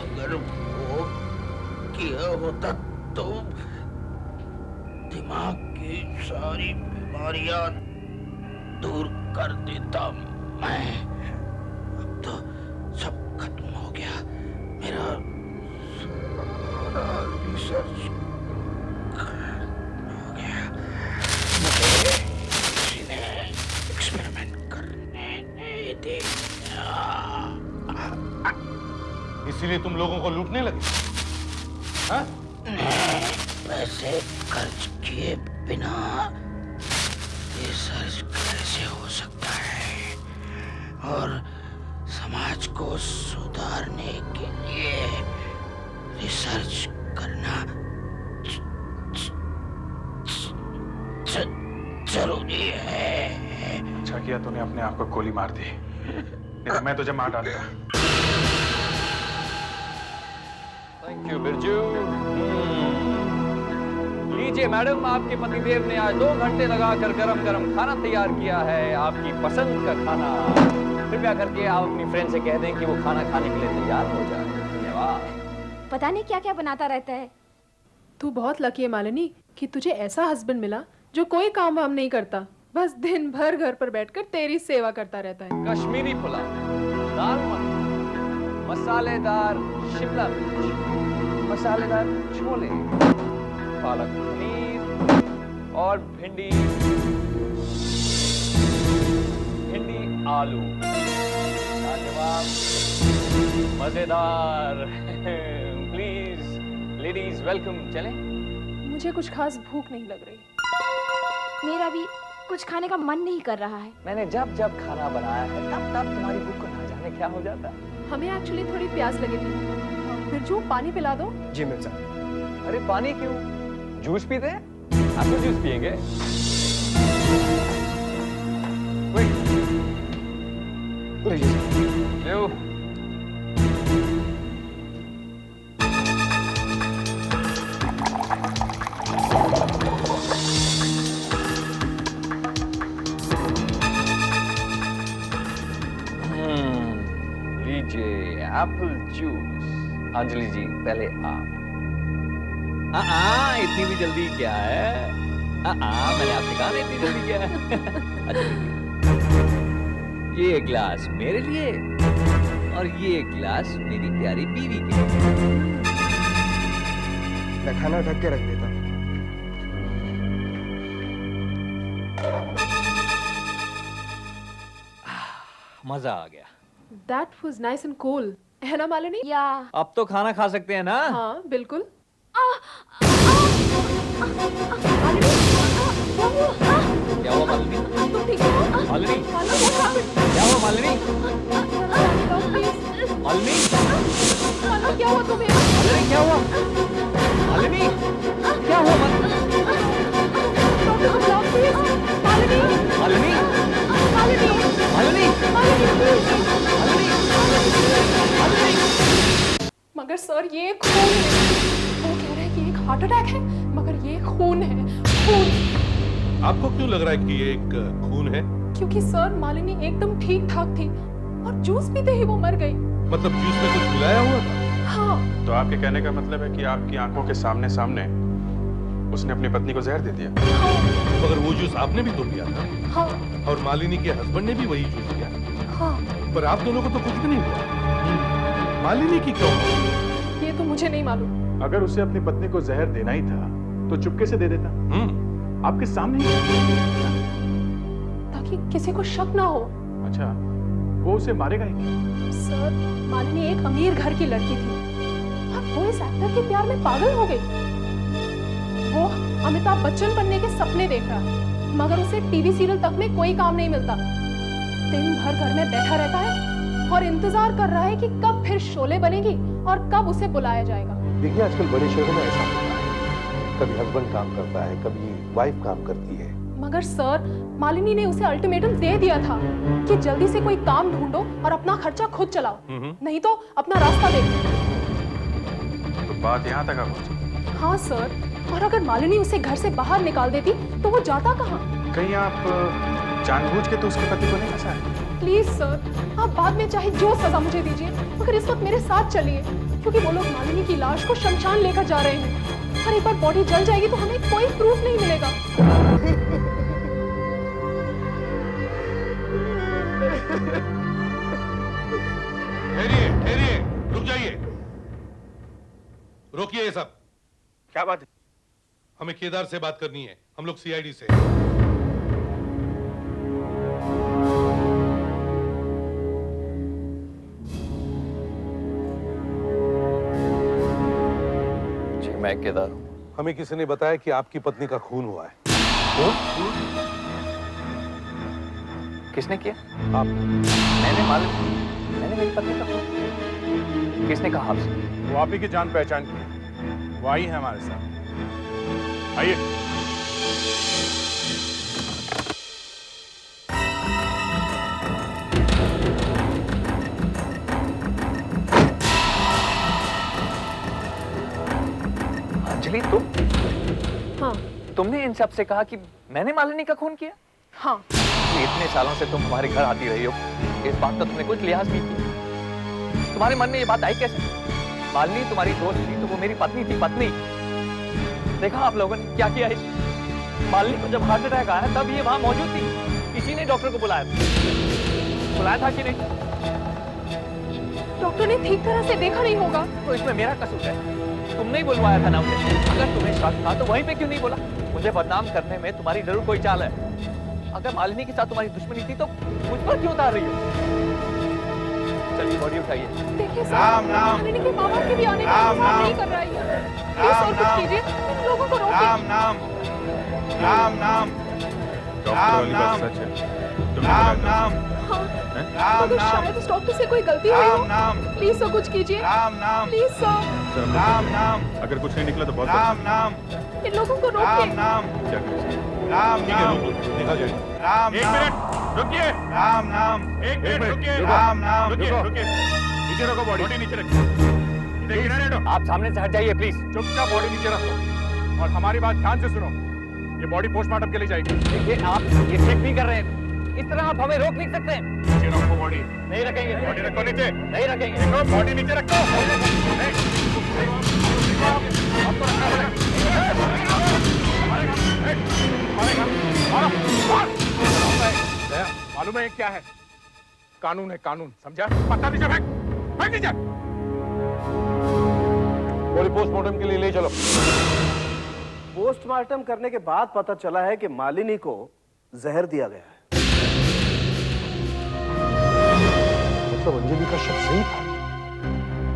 अगर वो किया होता तो दिमाग की सारी बीमारियां दूर कर देता मैं। अब तो सब खत्म हो गया। मेरा रिसर्च हो गया। मुझे किसी ने एक्सपेरिमेंट करने नहीं दिया। इसीलिए तुम लोगों को लूटने लगे? हाँ? पैसे खर्च किए बिना रिसर्च कैसे हो सकता है? और समाज को सुधारने के लिए रिसर्च करना जरूरी है। अच्छा किया तूने अपने आप को गोली मार दी, नहीं तो मैं तुझे मार डालता। Thank you Birju. लीजिए मैडम, आपके पतिदेव ने आज 2 घंटे लगाकर गरम गरम खाना तैयार किया है, आपकी पसंद का खाना। कृपया करके आप अपनी फ्रेंड से कह दें कि वो खाना खाने के लिए तैयार हो जाए। धन्यवाद। पता नहीं क्या क्या बनाता रहता है। तू बहुत लकी है मालिनी कि तुझे ऐसा हस्बैंड मिला जो कोई काम वाम नहीं करता, बस दिन भर घर पर बैठकर तेरी सेवा करता रहता है। कश्मीरी पुलाव, दाल मखनी, मसालेदार शिमला मिर्च, मसालेदार छोले, पालक पनीर और भिंडी आलू। लाजवाब, मजेदार। Please ladies welcome. चलें? मुझे कुछ खास भूख नहीं लग रही। मेरा भी कुछ खाने का मन नहीं कर रहा है। मैंने जब जब खाना बनाया है तब तब तुम्हारी भूख को ना जाने क्या हो जाता है। हमें एक्चुअली थोड़ी प्यास लगी थी। बिरजू पानी पिला दो। जी मिल सकता। अरे पानी क्यों, जूस पीते हैं? आप तो जूस पिएंगे? लो। लीजिए एप्पल जूस। अंजलि जी पहले आप। इतनी भी जल्दी क्या है? मैंने आपसे कहा ना इतनी जल्दी क्या है। अच्छा ये ग्लास मेरे लिए और ये ग्लास मेरी प्यारी बीवी के लिए। मैं खाना ढक के रख देता हूँ। मजा आ गया। That was nice and cool, है ना मालिनी? या अब तो खाना खा सकते हैं ना? हाँ बिल्कुल। क्या हुआ मालिनी? तुम ठीक हो? मालिनी? क्या हुआ मालिनी? मालिनी? क्या हुआ तुम्हें? मालिनी क्या हुआ? मालिनी? क्या हुआ मालिनी? मालिनी? मगर सर ये खून है। वो कह रहे हैं कि एक हार्ट अटैक है, मगर ये खून है, खून। आपको क्यों लग रहा है कि ये एक खून है? क्योंकि सर मालिनी एकदम ठीक ठाक थी और जूस पीते ही वो मर गई। मतलब जूस में कुछ मिलाया हुआ था? हाँ। तो आपके कहने का मतलब है कि आपकी आंखों के सामने सामने उसने अपनी पत्नी को जहर दे दिया? मगर वो जूस आपने भी तो पिया था। हाँ। और मालिनी के हस्बैंड ने भी वही जूस पिया। हाँ। पर आप दोनों को तो कुछ भी नहीं हुआ। मालिनी की क्यों? ये तो मुझे नहीं मालूम। अगर उसे अपनी पत्नी को जहर देना ही था तो चुपके से दे देता। आपके सामने ही, ताकि किसी को शक ना हो। अच्छा, वो उसे मारेगा ही क्यों? सर मालिनी एक अमीर घर की लड़की थी और वो इस एक्टर के प्यार में पागल हो गई। वो अमिताभ बच्चन बनने के सपने देख रहा है, मगर उसे टीवी सीरियल तक में कोई काम नहीं मिलता। दिन भर घर में बैठा रहता है और इंतजार कर रहा है कि कब फिर शोले बनेगी और कब उसे बुलाया जाएगा। देखिए आजकल बड़े शहरों में ऐसा होता है, कभी हस्बैंड काम करता है, कभी वाइफ काम करती है। मगर सर, मालिनी ने उसे अल्टीमेटम दे दिया था कि जल्दी से कोई काम ढूंढो और अपना खर्चा खुद चलाओ, नहीं तो अपना रास्ता देखो। तो बात यहाँ तक आ पहुंची। हाँ सर, और अगर मालिनी उसे घर से बाहर निकाल देती तो वो जाता कहाँ? कहीं आप जानबूझ के तो उसके पति को नहीं फंसाए? प्लीज सर, आप बाद में चाहे जो सजा मुझे दीजिए, मगर इस वक्त मेरे साथ चलिए, क्योंकि वो लोग मालिनी की लाश को शमशान लेकर जा रहे हैं और एक बार बॉडी जल जाएगी तो हमें कोई प्रूफ नहीं मिलेगा। ठहरिए, ठहरिए, रुक जाइए, रोकिए ये सब। क्या बात है? हमें केदार से बात करनी है, हम लोग सीआईडी से। जी मैं केदार हूँ। हमें किसी ने बताया कि आपकी पत्नी का खून हुआ है। किसने किया? आप। मैंने मेरी पत्नी का खून? किसने कहा आपसे? वो आप ही की जान पहचान की, वो आई है हमारे साथ। आइए। अंजलि तुम? हाँ। तुमने इन सब से कहा कि मैंने मालिनी का खून किया? हाँ। इतने सालों से तुम हमारे घर आती रही हो, इस बात का तुमने कुछ लिहाज नहीं किया। तुम्हारे मन में ये बात आई कैसे? मालिनी तुम्हारी दोस्त थी तो वो मेरी पत्नी थी, पत्नी। देखा आप लोगों ने क्या किया? मालिनी को जब हार्ट अटैक आया तब ये वहां मौजूद थी, किसी ने डॉक्टर को बुलाया था कि नहीं? डॉक्टर ने ठीक तरह से देखा नहीं होगा। तो इसमें मेरा कसूर है? तुमने ही बुलवाया था ना मुझे। अगर तुम्हें शक था तो वहीं पे क्यों नहीं बोला? मुझे बदनाम करने में तुम्हारी जरूर कोई चाल है। अगर मालिनी के साथ तुम्हारी दुश्मनी थी तो मुझ पर क्यों उतार रही हो? चलिए बॉडी उठाइए। देखिए सर, मालिनी के माँ बाप के भी आने का इंतजार नहीं कर रहा है। प्लीज सर कुछ कीजिए, इन लोगों को रोकिए। राम नाम, राम नाम, डॉक्टर वाली बात सच है। तुमने राम नाम, हाँ, मगर शायद उस डॉक्टर से कोई गलती हुई हो। प्लीज सर कुछ कीजिए। राम नाम, प्लीज सर। राम नाम, अगर कुछ नहीं निकला तो बहुत राम नाम, इन लोगों को रोकिए। राम नाम, क्या करें? राम नाम, देखा जाए। राम एक मिनट रुकिए। राम नाम, एक मिनट रुकिए। राम नाम, रुकिए। नीचे रखो बॉडी नीचे रखो। देखिए ना रेडो, आप सामने से हट जाइए प्लीज। चुपचाप बॉडी नीचे रखो और हमारी बात ध्यान से सुनो। ये बॉडी पोस्टमार्टम के लिए जाएगी। देखिए आप ये चेक नहीं कर रहे हैं, इस तरह आप हमें रोक नहीं सकते। नीचे रखो बॉडी। नहीं रखेंगे। बॉडी रखो नीचे। नहीं रखेंगे। देखो बॉडी नीचे रखो। मालूम है क्या है? कानून है, कानून, समझा? पत्ता नीचे फेंक, फेंक नीचे। बॉडी पोस्टमार्टम के लिए ले चलो। पोस्टमार्टम करने के बाद पता चला है कि मालिनी को जहर दिया गया है। मतलब अंजलि का शक सही था,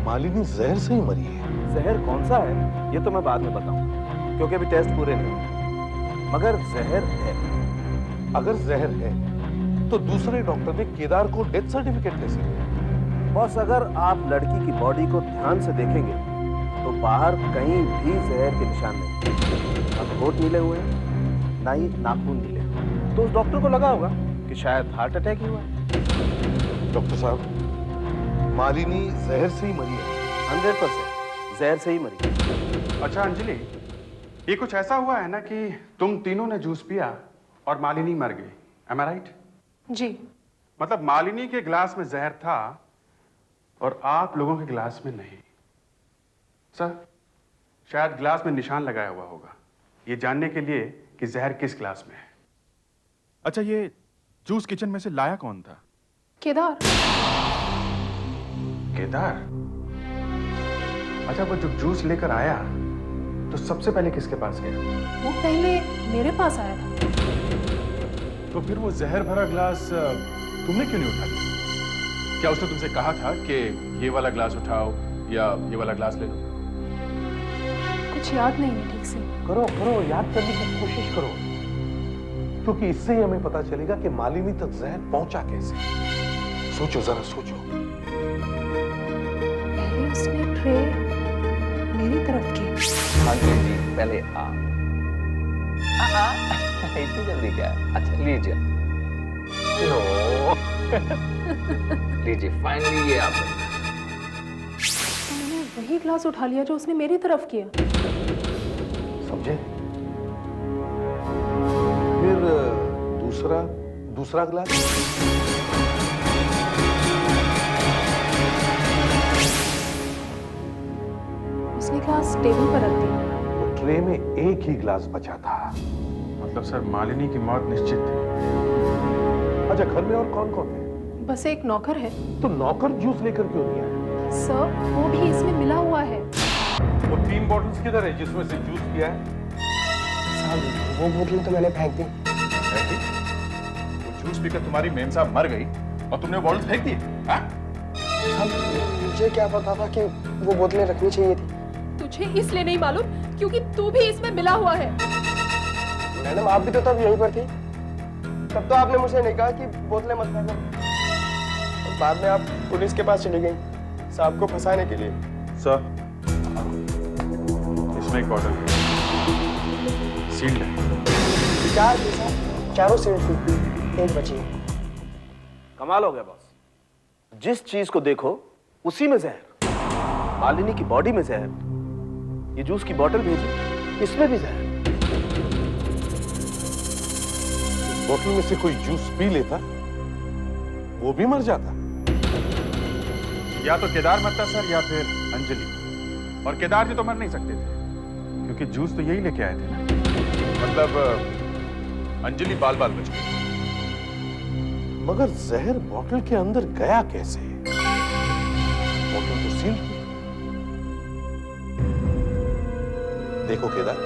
मालिनी जहर से ही मरी है। जहर कौन सा है ये तो मैं बाद में बताऊंगा, क्योंकि अभी टेस्ट पूरे नहीं हुए। मगर जहर है। अगर जहर है तो दूसरे डॉक्टर ने केदार को डेथ सर्टिफिकेट कैसे दिया? बॉस, अगर आप लड़की की बॉडी को ध्यान से देखेंगे तो बाहर कहीं भी जहर के निशान नहीं, ना होठ नीले हुए ना ही नाखून नीले। तो उस डॉक्टर को लगा होगा कि शायद हार्ट अटैक ही हुआ है। डॉक्टर साहब, मालिनी जहर से ही मरी है। 100% जहर से ही मरी है। अच्छा अंजलि, ये कुछ ऐसा हुआ है ना कि तुम तीनों ने जूस पिया और मालिनी मर गई, am I right? जी। मतलब मालिनी के गिलास में जहर था और आप लोगों के गिलास में नहीं। सर, शायद गिलास में निशान लगाया हुआ होगा, ये जानने के लिए कि जहर किस गिलास में है। अच्छा, ये जूस किचन में से लाया कौन था? केदार। केदार? अच्छा, वो जब जूस लेकर आया तो सबसे पहले किसके पास गया? वो पहले मेरे पास आया था। तो फिर वो जहर भरा गिलास तुमने क्यों नहीं उठा लिया? क्या उसने तुमसे कहा था कि ये वाला गिलास उठाओ या ये वाला गिलास ले लो? कुछ याद नहीं है ठीक से। करो करो, याद करने की कोशिश करो, क्योंकि इससे ही हमें पता चलेगा कि मालिनी तक जहर पहुंचा कैसे। सोचो, जरा सोचो। पहले उसने ट्रे मेरी तरफ के। अंजलि जी पहले आप। इतनी जल्दी क्या? अच्छा लीजिए। लो लीजिए, फाइनली ये आप। मैंने वही ग्लास उठा लिया जो उसने मेरी तरफ किया। समझे? फिर दूसरा ग्लास? उसने ग्लास टेबल पर रख दिया। तो ट्रे में एक ही ग्लास बचा था। मतलब सर मालिनी की मौत निश्चित थी। अच्छा, घर में और कौन कौन है? बस एक नौकर है। तो नौकर जूस लेकर क्यों नहीं आया? सर वो भी इसमें मिला हुआ है। वो 3 बॉटल्स किधर है जिसमें से जूस पिया है? साहब वो बोतलें तो मैंने फेंक दी। वो जूस पीकर तुम्हारी मेम साहब मर गई और तुमने वो बॉटल्स फेंक दी? हाँ? साहब मुझे क्या पता था कि वो बोतलें रखनी चाहिए थी। तुझे इसलिए नहीं मालूम क्योंकि तू भी इसमें मिला हुआ है। मैडम आप भी तो तब यहीं पर थी। तब तो आपने मुझे नहीं कहा कि बोतलें मत फेंको। और बाद में आप पुलिस के पास चली गई साहब को फंसाने के लिए। सर, इसमें एक बॉटल सील्ड है। 4 थी साहब, चारों सील्ड थी, एक बची है। कमाल हो गया बॉस। जिस चीज को देखो उसी में जहर। मालिनी की बॉडी में जहर, ये जूस की बोतल भेजी, इसमें भी जहर। बोतल में से कोई जूस पी लेता वो भी मर जाता। या तो केदार मरता सर या फिर अंजलि। और केदार जी तो मर नहीं सकते थे क्योंकि जूस तो यही लेके आए थे ना। मतलब अंजलि बाल बाल बच गई। मगर जहर बोतल के अंदर गया कैसे? बोतल तो सील थी। देखो केदार,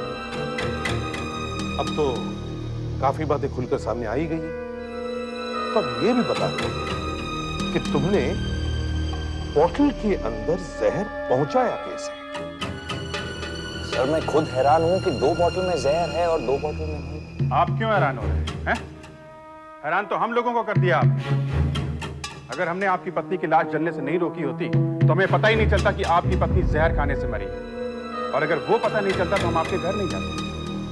अब तो काफी बातें खुलकर सामने आ ही गई है। तो अब ये भी बता दो कि तुमने बोतल के अंदर जहर पहुंचाया कैसे? सर मैं खुद हैरान हूं कि 2 बोतल में जहर है और 2 बोतल में नहीं। आप क्यों हैरान हो रहे हैं? हैरान तो हम लोगों को कर दिया आपने। अगर हमने आपकी पत्नी की लाश जलने से नहीं रोकी होती तो हमें पता ही नहीं चलता कि आपकी पत्नी जहर खाने से मरी है। और अगर वो पता नहीं चलता तो हम आपके घर नहीं जाते।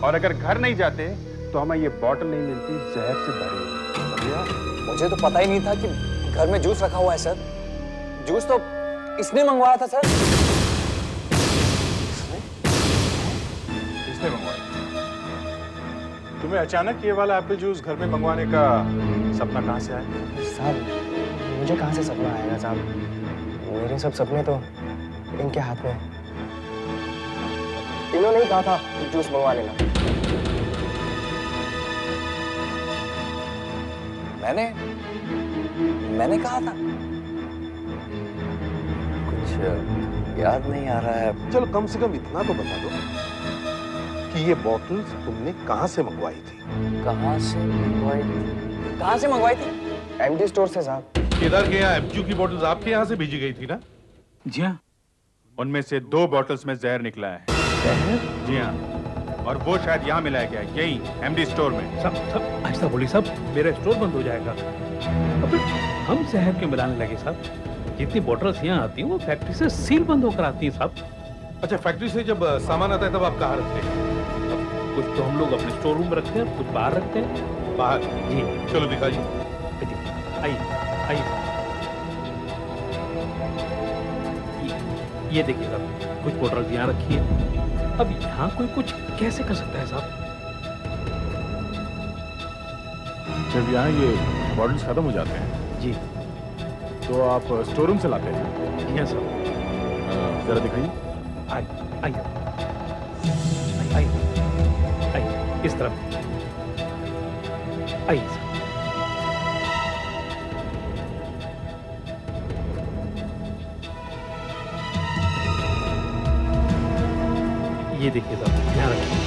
और अगर घर नहीं जाते तो हमें ये बॉटल नहीं मिलती जहर से भरी। समझे? मुझे तो पता ही नहीं था कि घर में जूस रखा हुआ है सर। जूस तो इसने मंगवाया था सर। इसने मंगवाया? तुम्हें अचानक ये वाला एप्पल जूस घर में मंगवाने का सपना कहां से आया? साहब मुझे कहां से सपना आएगा साहब? मेरे सब सपने तो इनके हाथ में। इन्होंने ही कहा था जूस मंगवा लेना। मैंने कहा था। कुछ याद नहीं आ रहा है। चलो कम से कम इतना तो बता दो कि ये बॉटल्स तुमने कहां से मंगवाई थी? कहां से मंगवाई थी? एमडी स्टोर से साहब। केदार के यहाँ एमजू की बॉटल्स आपके यहाँ से भेजी गई थी ना? जी हाँ। उनमें से 2 बॉटल्स में जहर निकला है। जी हाँ, और वो शायद यहाँ मिलाया गया है, यही एमडी स्टोर में। सब ऐसा बोली साहब, मेरा स्टोर बंद हो जाएगा। अब हम जहर क्यों मिलाने लगे साहब? जितनी बॉटल्स यहाँ आती हैं वो फैक्ट्री से सील बंद होकर आती हैं साहब। अच्छा, फैक्ट्री से जब सामान आता है तब आप कहाँ रखते हैं? कुछ तो हम लोग अपने स्टोर रूम में रखते हैं, कुछ बाहर रखते हैं। बाहर? जी। चलो दिखाइए। आइए आइए। ये देखिए साहब, कुछ बॉटल्स यहाँ रखी है। अब यहाँ कोई कुछ कैसे कर सकता है साहब? जब यहाँ ये बॉटल्स खत्म हो जाते हैं जी तो आप स्टोर रूम से लाते हैं? जी हाँ सर। जरा दिखाइए। आइए आइए आइए आइए, इस तरफ आइए सर। ये देखिए साहब, यहाँ रखिए।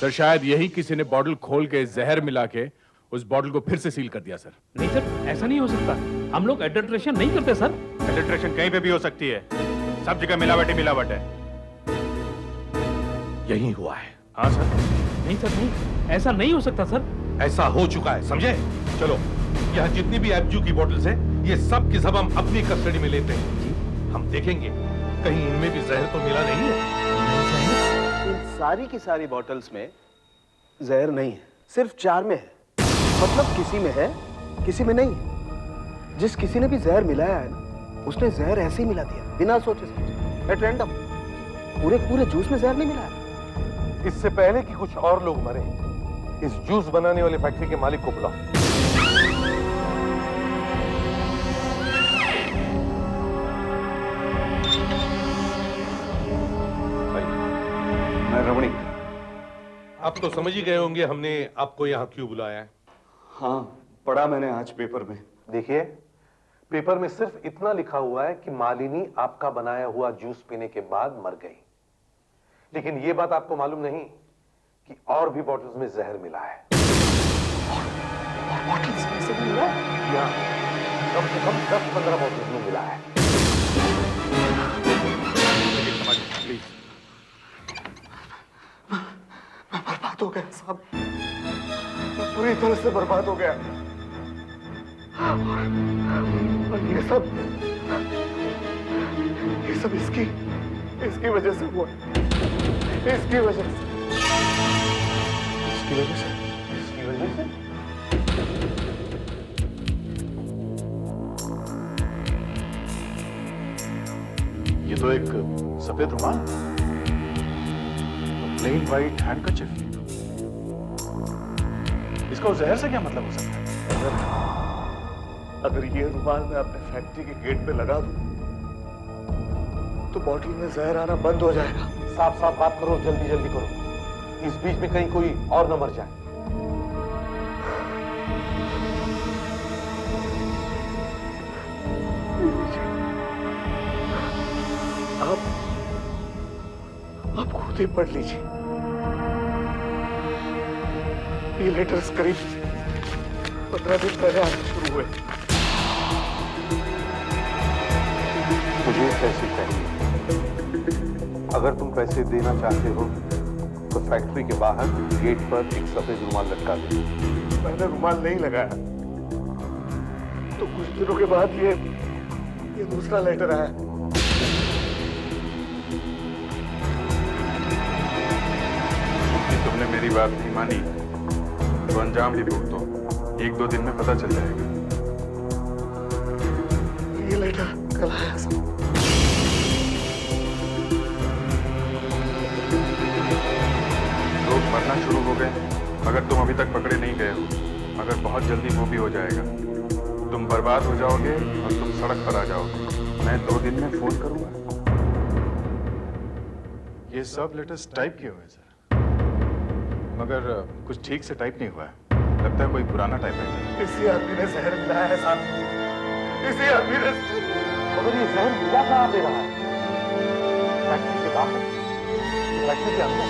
सर शायद यही किसी ने बॉटल खोल के जहर मिला के उस बॉटल को फिर से सील कर दिया सर। नहीं सर, ऐसा नहीं हो सकता। हम लोग एडल्ट्रेशन नहीं करते सर। एडल्ट्रेशन कहीं पे भी हो सकती है, सब जगह मिलावट ही मिलावट है। यही हुआ है। हाँ सर। नहीं सर, नहीं, ऐसा नहीं हो सकता सर। ऐसा हो चुका है, समझे? चलो, यहाँ जितनी भी एमजू की बॉटल्स हैं, ये सब की सब हम अपनी कस्टडी में लेते हैं। हम देखेंगे कहीं इनमें भी जहर तो मिला नहीं है? इन सारी की सारी बॉटल्स में जहर नहीं है, सिर्फ 4 में है। मतलब किसी में है, किसी में नहीं है। जिस किसी ने भी जहर मिलाया है ना, उसने जहर ऐसे ही मिला दिया, बिना सोचे समझे, एट रैंडम। पूरे जूस में जहर नहीं मिलाया। इससे पहले कि कुछ और लोग मरे, इस जूस बनाने वाली फैक्ट्री के मालिक को बुलाओ। मैं रमणी। आप तो समझ ही गए होंगे हमने आपको यहाँ क्यों बुलाया है। हाँ, पढ़ा मैंने आज पेपर में। देखिए, पेपर में सिर्फ इतना लिखा हुआ है कि मालिनी आपका बनाया हुआ जूस पीने के बाद मर गई। लेकिन यह बात आपको मालूम नहीं कि और भी बॉटल्स में जहर मिला है। बॉटल्स में से मिला? यहाँ कम से कम 10-15 बॉटल्स में मिला है। प्लीज। मैं बर्बाद हो गया साहब, मैं पूरी तरह से बर्बाद हो गया। और ये सब इसकी वजह से हुआ। इसकी वजह से। ये तो एक सफेद रुमाल, प्लेन व्हाइट हैंडकरचिफ। इसका उस जहर से क्या मतलब हो सकता है? अगर ये रुमाल मैं अपने फैक्ट्री के गेट पे लगा दूं, तो बॉटल में जहर आना बंद हो जाएगा। साफ साफ बात करो, जल्दी जल्दी करो, इस बीच में कहीं कोई और न मर जाए। आप खुद ही पढ़ लीजिए। ये लेटर्स करीब 15 दिन पहले आने शुरू हुए। मुझे पैसे चाहिए। अगर तुम पैसे देना चाहते हो तो फैक्ट्री के बाहर गेट पर एक सफेद रुमाल लटका दो। मैंने रुमाल नहीं लगाया तो कुछ दिनों के बाद ये दूसरा लेटर आया। तुमने मेरी बात नहीं मानी तो अंजाम भी भुगतो। 1-2 दिन में पता चल जाएगा। ये लेटर कल आया सब। लोग मरना शुरू हो गए मगर तुम अभी तक पकड़े नहीं गए हो। मगर बहुत जल्दी वो भी हो जाएगा। तुम बर्बाद हो जाओगे और तुम सड़क पर आ जाओगे। मैं 2 दिन में फोन करूंगा। ये सब लेटर्स टाइप किए हुए सर, मगर कुछ ठीक से टाइप नहीं हुआ है। लगता है कोई पुराना टाइप है। इसी आदमी ने जहर मिलाया है साहब। इसी आदमी ने। मगर ये जहर मिला कहाँ दे रहा है? फैक्ट्री के बाहर, फैक्ट्री के अंदर।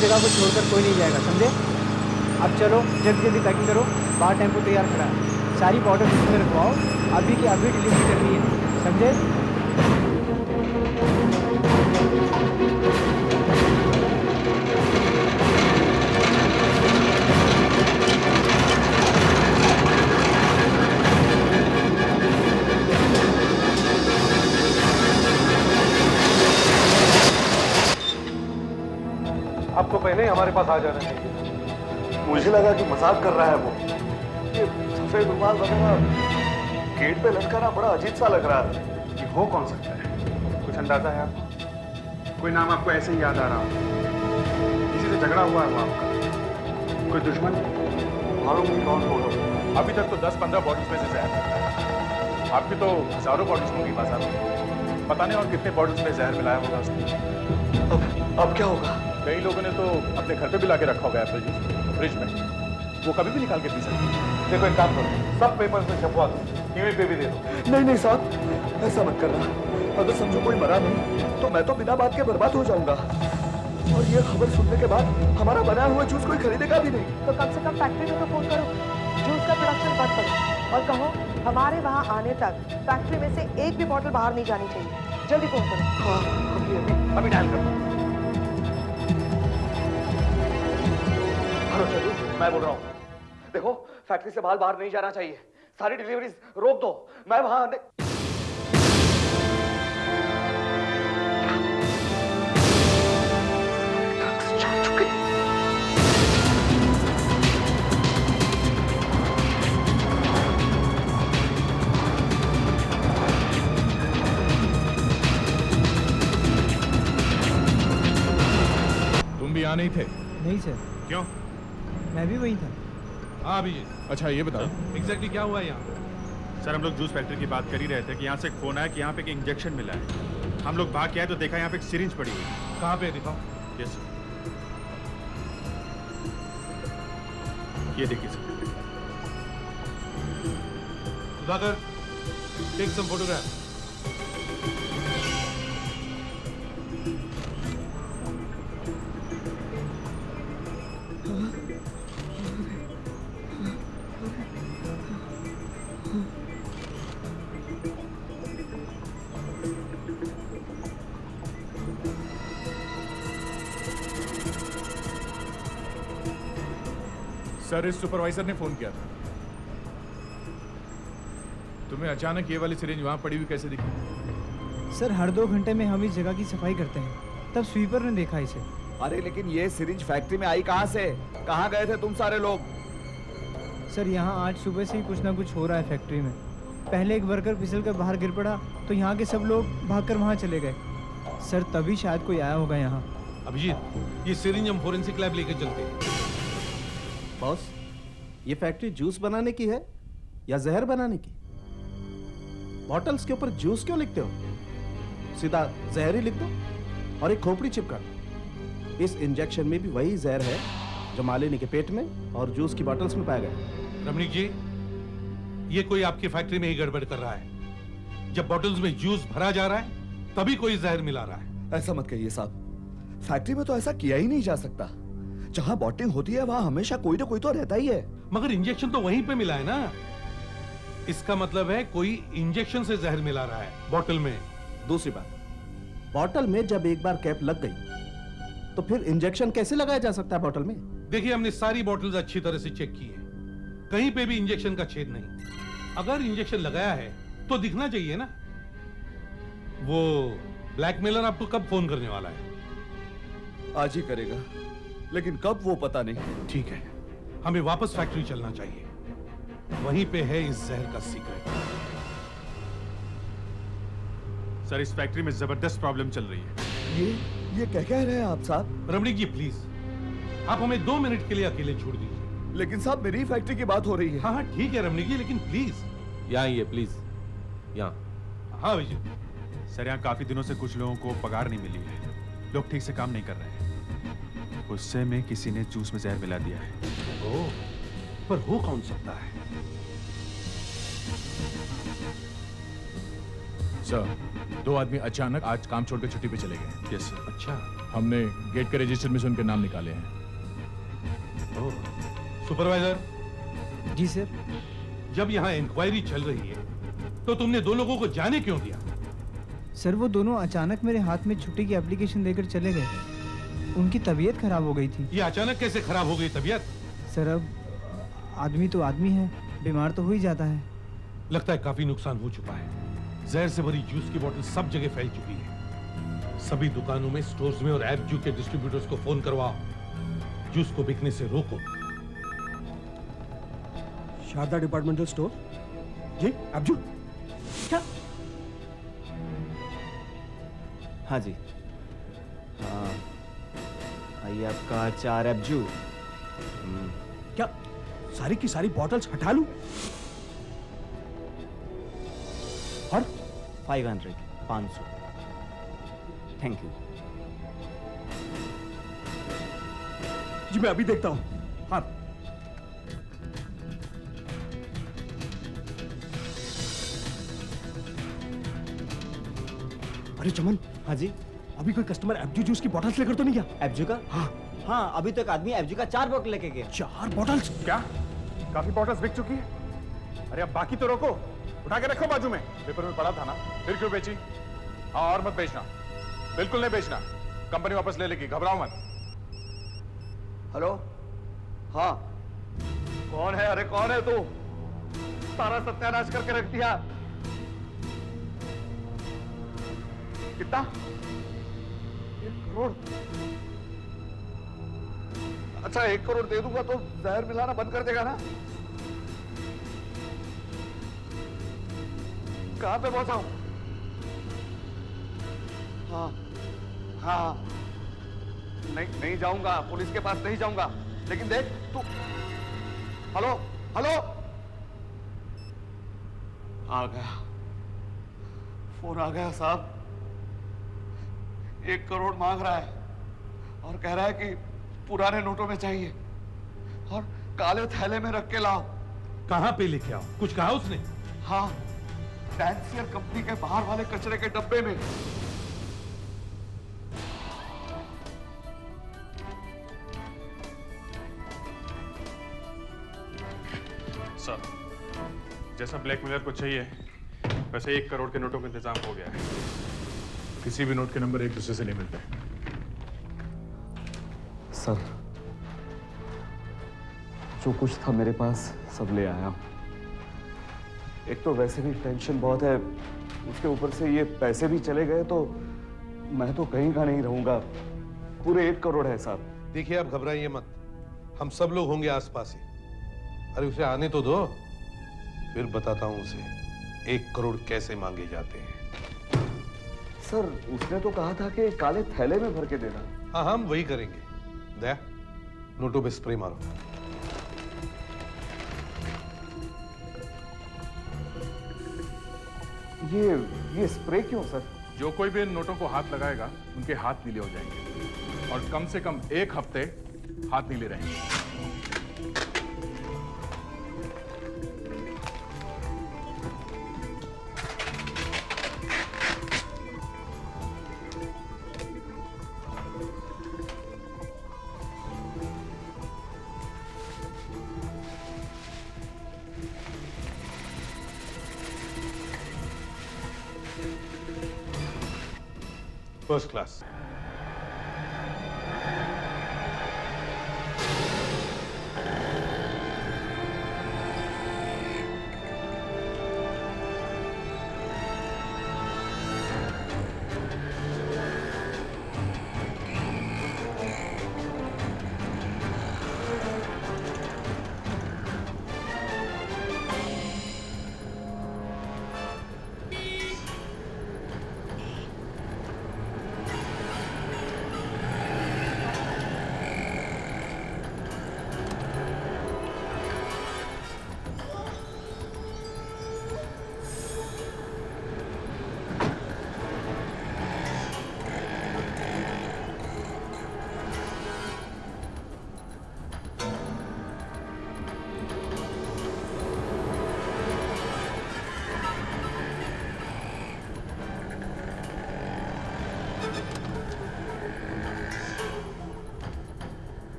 जगह को छोड़कर कोई नहीं जाएगा, समझे? अब चलो जल्दी जल्दी पैकिंग करो। बाहर टेम्पो तैयार खड़ा है, सारी बॉटल इसमें रखवाओ। अभी की अभी डिलीवरी करनी है, समझे? आपको पहले ही हमारे पास आ जाना चाहिए। मुझे लगा कि मजाक कर रहा है वो। ये सफेद रुमाल वगैरह गेट पे लटकाना बड़ा अजीब सा लग रहा है। ये हो कौन सकता है? कुछ अंदाजा है आपको? कोई नाम आपको ऐसे ही याद आ रहा हो? किसी से झगड़ा हुआ है वो आपका? कोई दुश्मन? मालूम नहीं कौन होगा। अभी तक तो 10-15 बॉटल्स में से जहर मिला है। आपकी तो हजारों बॉटल्स होंगी बाजार में। पता नहीं और कितने बॉटल्स में जहर मिलाया होगा उसने। अब क्या होगा? कई लोगों ने तो अपने घर पे भी लाके रखा होगा एप्पल जूस फ्रिज में। वो कभी भी निकाल के पी सकते हैं। देखो एक काम करो, सब पेपर्स में छपवा दो। टीवी पे भी दे दो। नहीं नहीं साहब, ऐसा मत करना। अगर समझो कोई मरा नहीं तो मैं तो बिना बात के बर्बाद हो जाऊंगा, और ये खबर सुनने के बाद हमारा बनाया हुआ जूस कोई खरीदेगा भी नहीं। तो कम से कम फैक्ट्री में तो फोन करो, जूस का प्रोडक्शन बंद करो और कहो हमारे वहाँ आने तक फैक्ट्री में से एक भी बॉटल बाहर नहीं जानी चाहिए। जल्दी फोन करो। हाँ, अभी डायल करो। हेलो चंदू, मैं बोल रहा हूँ। देखो फैक्ट्री से माल बाहर नहीं जाना चाहिए, सारी डिलीवरीज रोक दो। मैं वहां आने... तुम भी यहाँ नहीं थे? नहीं सर। क्यों? मैं भी वही था। हाँ अभिजीत, अच्छा ये बताओ एग्जैक्टली क्या हुआ है यहाँ? सर हम लोग जूस फैक्ट्री की बात कर ही रहे थे कि यहाँ से एक फोन आया कि यहाँ पे एक इंजेक्शन मिला है। हम लोग भाग के आए तो देखा यहाँ पे एक सिरिंज पड़ी हुई है। कहाँ पे दिखाओ? यस सर, ये देखिए sir. Sudhakar, take some photograph. Sir इस सुपरवाइजर ने फोन किया था। तुम्हें अचानक ये वाली सिरिंज वहां पड़ी हुई कैसे दिखी? सर हर 2 घंटे में हम इस जगह की सफाई करते हैं, तब स्वीपर ने देखा इसे। अरे लेकिन ये सिरिंज फैक्ट्री में आई कहाँ से? कहाँ गए थे तुम सारे लोग? सर यहाँ आज सुबह से ही कुछ ना कुछ हो रहा है फैक्ट्री में। पहले एक वर्कर फिसल कर बाहर गिर पड़ा तो यहाँ के सब लोग भागकर वहाँ चले गए। सर तभी शायद कोई आया होगा यहाँ। अभिजीत, ये सिरिंज हम फोरेंसिक लैब लेके चलते हैं। बॉस, ये फैक्ट्री जूस बनाने की है या जहर बनाने की? बॉटल्स के ऊपर जूस क्यों लिखते हो? सीधा जहर ही लिख दो और एक खोपड़ी चिपका दो। इस इंजेक्शन में भी वही जहर है जो मालिनी के पेट में और जूस की बॉटल्स में पाया गया। रमणीक जी, ये कोई आपकी फैक्ट्री में ही गड़बड़ कर रहा है। जब बॉटल्स में जूस भरा जा रहा है तभी कोई जहर मिला रहा है। ऐसा मत कहिए साहब, फैक्ट्री में तो ऐसा किया ही नहीं जा सकता। जहां बॉटलिंग होती है वहां हमेशा कोई ना कोई तो रहता ही है। मगर इंजेक्शन तो वहीं पे मिला है ना। इसका मतलब है कोई इंजेक्शन से जहर मिला रहा है बॉटल में। दूसरी बात, बॉटल में जब एक बार कैप लग गई तो फिर इंजेक्शन कैसे लगाया जा सकता है बॉटल में? देखिए, हमने सारी बॉटल्स अच्छी तरह से चेक की है, कहीं पे भी इंजेक्शन का छेद नहीं। अगर इंजेक्शन लगाया है तो दिखना चाहिए ना। वो ब्लैकमेलर आपको कब फोन करने वाला है? आज ही करेगा, लेकिन कब वो पता नहीं। ठीक है, हमें वापस फैक्ट्री चलना चाहिए, वहीं पे है इस जहर का सीक्रेट। सर इस फैक्ट्री में जबरदस्त प्रॉब्लम चल रही है। ये क्या कह रहे हैं आप साहब? रमणीक जी प्लीज, आप हमें 2 मिनट के लिए अकेले छोड़ दीजिए। लेकिन साहब मेरी फैक्ट्री की बात हो रही है। हाँ ठीक है रमणीक जी, लेकिन प्लीज यहाँ आइए प्लीज, यहाँ। हाँ विजय। सर यहाँ काफी दिनों से कुछ लोगों को पगार नहीं मिली है, लोग ठीक से काम नहीं कर रहे हैं। गुस्से में किसी ने जूस में जहर मिला दिया है। ओह, पर हो कौन सकता है? सर 2 आदमी अचानक आज काम छोड़कर छुट्टी पे चले गए। Yes sir. अच्छा, हमने गेट के रजिस्टर में से उनके नाम निकाले हैं। ओह, सुपरवाइजर। जी सर। जब यहाँ इंक्वायरी चल रही है तो तुमने 2 लोगों को जाने क्यों दिया? सर वो दोनों अचानक मेरे हाथ में छुट्टी की एप्लीकेशन देकर चले गए। उनकी तबीयत खराब हो गई थी। ये अचानक कैसे खराब हो गई तबीयत? सर अब आदमी तो आदमी है, बीमार तो हो ही जाता है। लगता है काफी नुकसान हो चुका है। जहर से भरी जूस की बोतल सब जगह फैल चुकी है। सभी दुकानों में, स्टोर्स में और एपजू के डिस्ट्रीब्यूटर्स को फोन करवाओ, जूस को बिकने से रोको। Sharda departmental store? जी एपजू? क्या? हाँ जी, हाँ आइए आपका 4 एपजू। क्या सारी की सारी बॉटल्स हटा लूं? और 500 थैंक यू। जी मैं अभी देखता हूं। हाँ अरे चमन। हाँ जी। अभी कोई कस्टमर एफजी जूस की बोतल्स लेकर तो नहीं गया? एफजी का? हाँ, अभी तो एक आदमी एफजी का 4 बोतल लेके गया। 4 बोतल्स? क्या? काफी बॉटल्स बिक चुकी है? अरे अब बाकी तो रोको, उठा के रखो बाजू में। पेपर में पड़ा था ना, फिर क्यों बेची? हाँ, और मत बेचना, बिल्कुल नहीं बेचना। कंपनी वापस ले लेगी, घबराओ मत। हेलो, हाँ कौन है? अरे कौन है तू? सारा सत्यानाश करके रख दिया। कितना? 1 करोड़? अच्छा 1 करोड़ दे दूंगा तो जहर मिलाना बंद कर देगा ना? कहां पे पहुंचाऊं? हाँ हाँ, नहीं जाऊंगा, पुलिस के पास नहीं जाऊंगा। लेकिन देख तू, हेलो हेलो, आ गया, फोन आ गया साहब। 1 करोड़ मांग रहा है और कह रहा है कि पुराने नोटों में चाहिए और काले थैले में रख के लाओ। कहां पे लेके आओ? कुछ कहा उसने? हाँ, डांसियर कंपनी के बाहर वाले कचरे के डब्बे में। सर, जैसा ब्लैकमेलर को चाहिए वैसे 1 करोड़ के नोटों का इंतजाम हो गया है। किसी भी नोट के नंबर एक दूसरे से नहीं मिलते। सर, जो कुछ था मेरे पास सब ले आया। एक तो वैसे भी टेंशन बहुत है, उसके ऊपर से ये पैसे भी चले गए तो मैं तो कहीं का नहीं रहूंगा। पूरे 1 करोड़ है साहब। देखिए आप घबराइए मत, हम सब लोग होंगे आसपास ही। अरे उसे आने तो दो, फिर बताता हूं उसे 1 करोड़ कैसे मांगे जाते हैं। सर, उसने तो कहा था कि काले थैले में भर के देना। हाँ, हम वही करेंगे। दया, नोटों पे स्प्रे मारो। ये स्प्रे क्यों सर? जो कोई भी इन नोटों को हाथ लगाएगा उनके हाथ नीले हो जाएंगे और कम से कम 1 हफ्ते हाथ नीले रहेंगे। First class.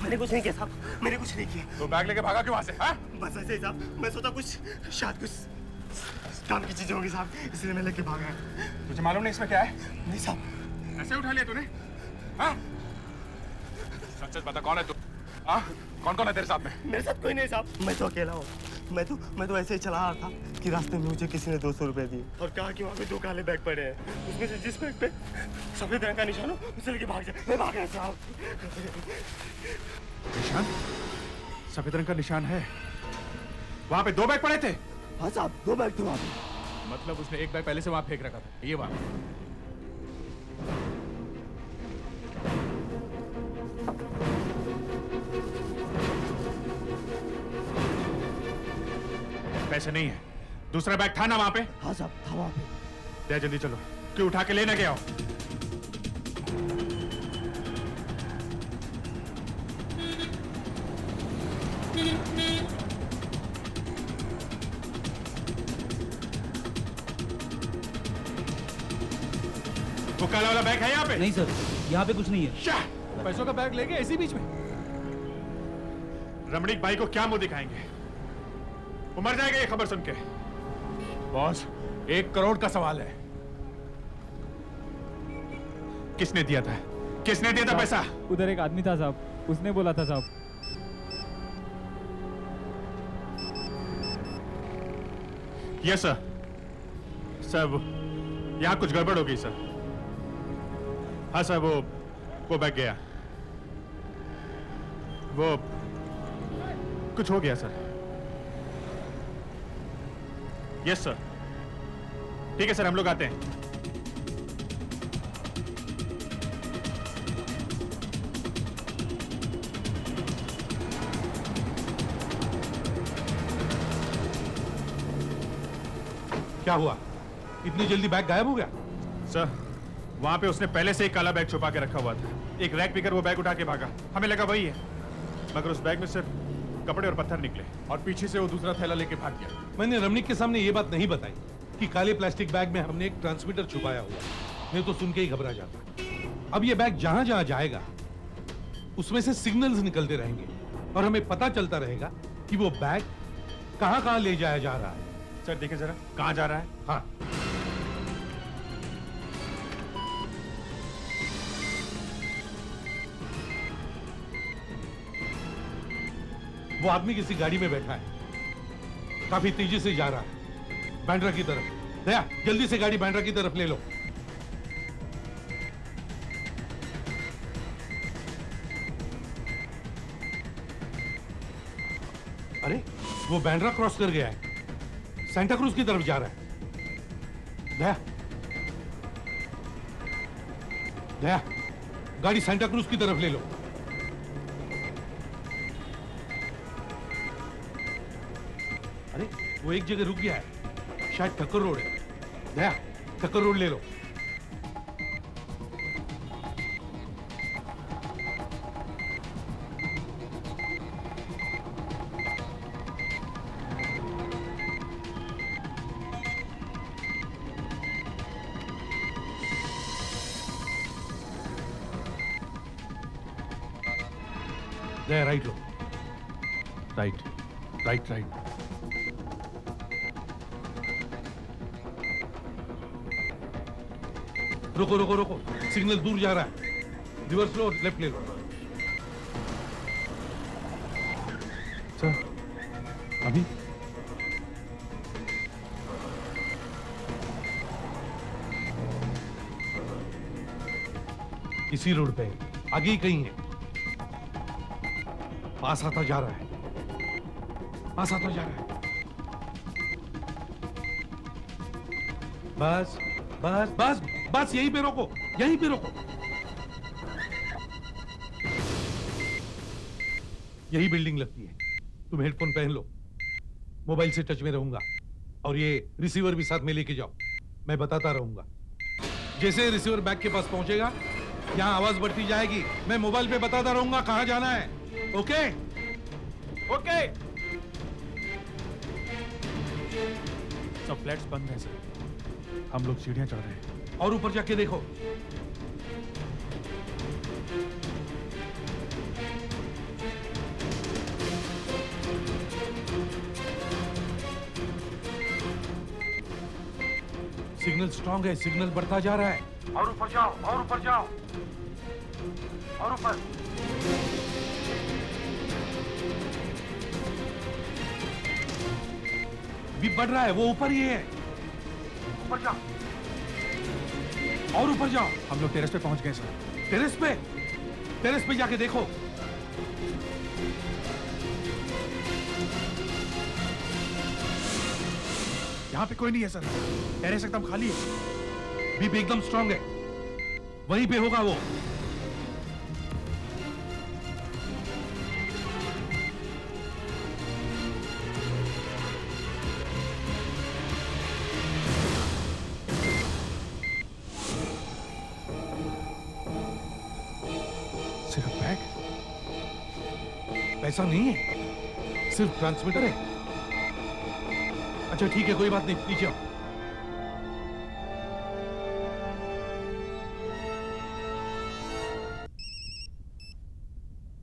मैंने कुछ नहीं किया साहब, मैंने कुछ नहीं किया। तो बैग लेके भागा क्यों वहां से? हाँ? बस ऐसे ही साहब, मैं सोचा कुछ शायद कुछ काम की चीजें होंगी साहब, इसलिए मैं लेके भागा। तुझे मालूम नहीं इसमें क्या है? नहीं साहब। ऐसे उठा लिया तूने? हाँ? सच सच बता, कौन है तू? हाँ? कौन कौन है तेरे साथ में? मेरे साथ कोई नहीं साहब, मैं तो अकेला हूँ। मैं तो ऐसे ही चला रहा था कि रास्ते में मुझे किसी ने 200 रुपए दिए और कहा कि वहाँ पे 2 काले बैग पड़े हैं, उसमें से जिस बैग पे सफेद रंग का निशान हो उसे लेके भाग जाए। मैं भाग गया साहब। निशान? सफेद रंग का निशान है। वहां पे 2 बैग पड़े थे? हाँ साहब, 2 बैग थे वहाँ पे। मतलब उसने एक बैग पहले से वहां फेंक रखा था, ये बात। पैसे नहीं है। दूसरा बैग था ना वहां पे? हाँ साहब, था वहां पे। दे जल्दी चलो, क्यों उठा के लेना गया हो? वो काला वाला बैग है यहाँ पे? नहीं सर, यहाँ पे कुछ नहीं है। क्या? पैसों का बैग ले गए इसी बीच में? रमणीक भाई को क्या मुंह दिखाएंगे? वो मर जाएगा ये खबर सुन के। बॉस, 1 करोड़ का सवाल है। किसने दिया था? किसने दिया था पैसा? उधर एक आदमी था साहब, उसने बोला था साहब। Yes sir. सर यहाँ कुछ गड़बड़ हो गई सर। हाँ सर, वो बैग गया। वो कुछ हो गया सर। Yes sir. ठीक है सर, हम लोग आते हैं। क्या हुआ? इतनी जल्दी बैग गायब हो गया? सर, वहां पे उसने पहले से ही काला बैग छुपा के रखा हुआ था। एक रैक पीकर वो बैग उठा के भागा। हमें लगा वही है, मगर उस बैग में सिर्फ कपड़े और पत्थर निकले और पीछे से वो दूसरा थैला लेके भाग गया। मैंने रमणीक के सामने ये बात नहीं बताई कि काले प्लास्टिक बैग में हमने एक ट्रांसमीटर छुपाया हुआ है। नहीं तो सुन के ही घबरा जाता। अब ये बैग जहां जहां जाएगा उसमें से सिग्नल्स निकलते रहेंगे और हमें पता चलता रहेगा कि वो बैग कहां कहां ले जाया जा रहा है। सर देखिए जरा, कहां जा रहा है? हाँ, वो आदमी किसी गाड़ी में बैठा है, काफी तेजी से जा रहा है बांद्रा की तरफ। दया, जल्दी से गाड़ी बांद्रा की तरफ ले लो। अरे, वो बांद्रा क्रॉस कर गया है, सेंटा क्रूज की तरफ जा रहा है। दया, दया, गाड़ी सेंटा क्रूज की तरफ ले लो। अरे, वो एक जगह रुक गया है, शायद ठक्कर रोड है। दया, ठक्कर रोड ले लो। दया, राइट लो। Right, right, right. रोको रोको रोको, सिग्नल दूर जा रहा है। रिवर्स लो, लेफ्ट ले लो। सर, अभी इसी रोड पे आगे ही कहीं है। पास आता जा रहा है, पास आता जा रहा है। बस बस बस बस, यहीं पे रोको, यहीं पे रोको। यही बिल्डिंग लगती है। तुम हेडफोन पहन लो, मोबाइल से टच में रहूंगा और ये रिसीवर भी साथ में लेके जाओ, मैं बताता रहूंगा। जैसे रिसीवर बैग के पास पहुंचेगा, यहाँ आवाज बढ़ती जाएगी, मैं मोबाइल पे बताता रहूंगा कहां जाना है। Okay okay. सब फ्लैट्स बंद हैं सर, हम लोग सीढ़ियां चढ़ रहे हैं। और ऊपर जाके देखो। सिग्नल स्ट्रांग है, सिग्नल बढ़ता जा रहा है। और ऊपर जाओ, और ऊपर जाओ, और ऊपर। भी बढ़ रहा है, वो ऊपर ही है। ऊपर जाओ, और ऊपर जाओ। हम लोग टेरेस पे पहुंच गए सर। टेरेस पे, टेरेस पे जाके देखो। यहाँ पे कोई नहीं है सर, टेरेस एकदम खाली है। बीप एकदम स्ट्रांग है, वहीं पे होगा वो। सिर्फ बैग, पैसा नहीं है, सिर्फ ट्रांसमीटर है। अच्छा ठीक है, कोई बात नहीं, नीचे आओ।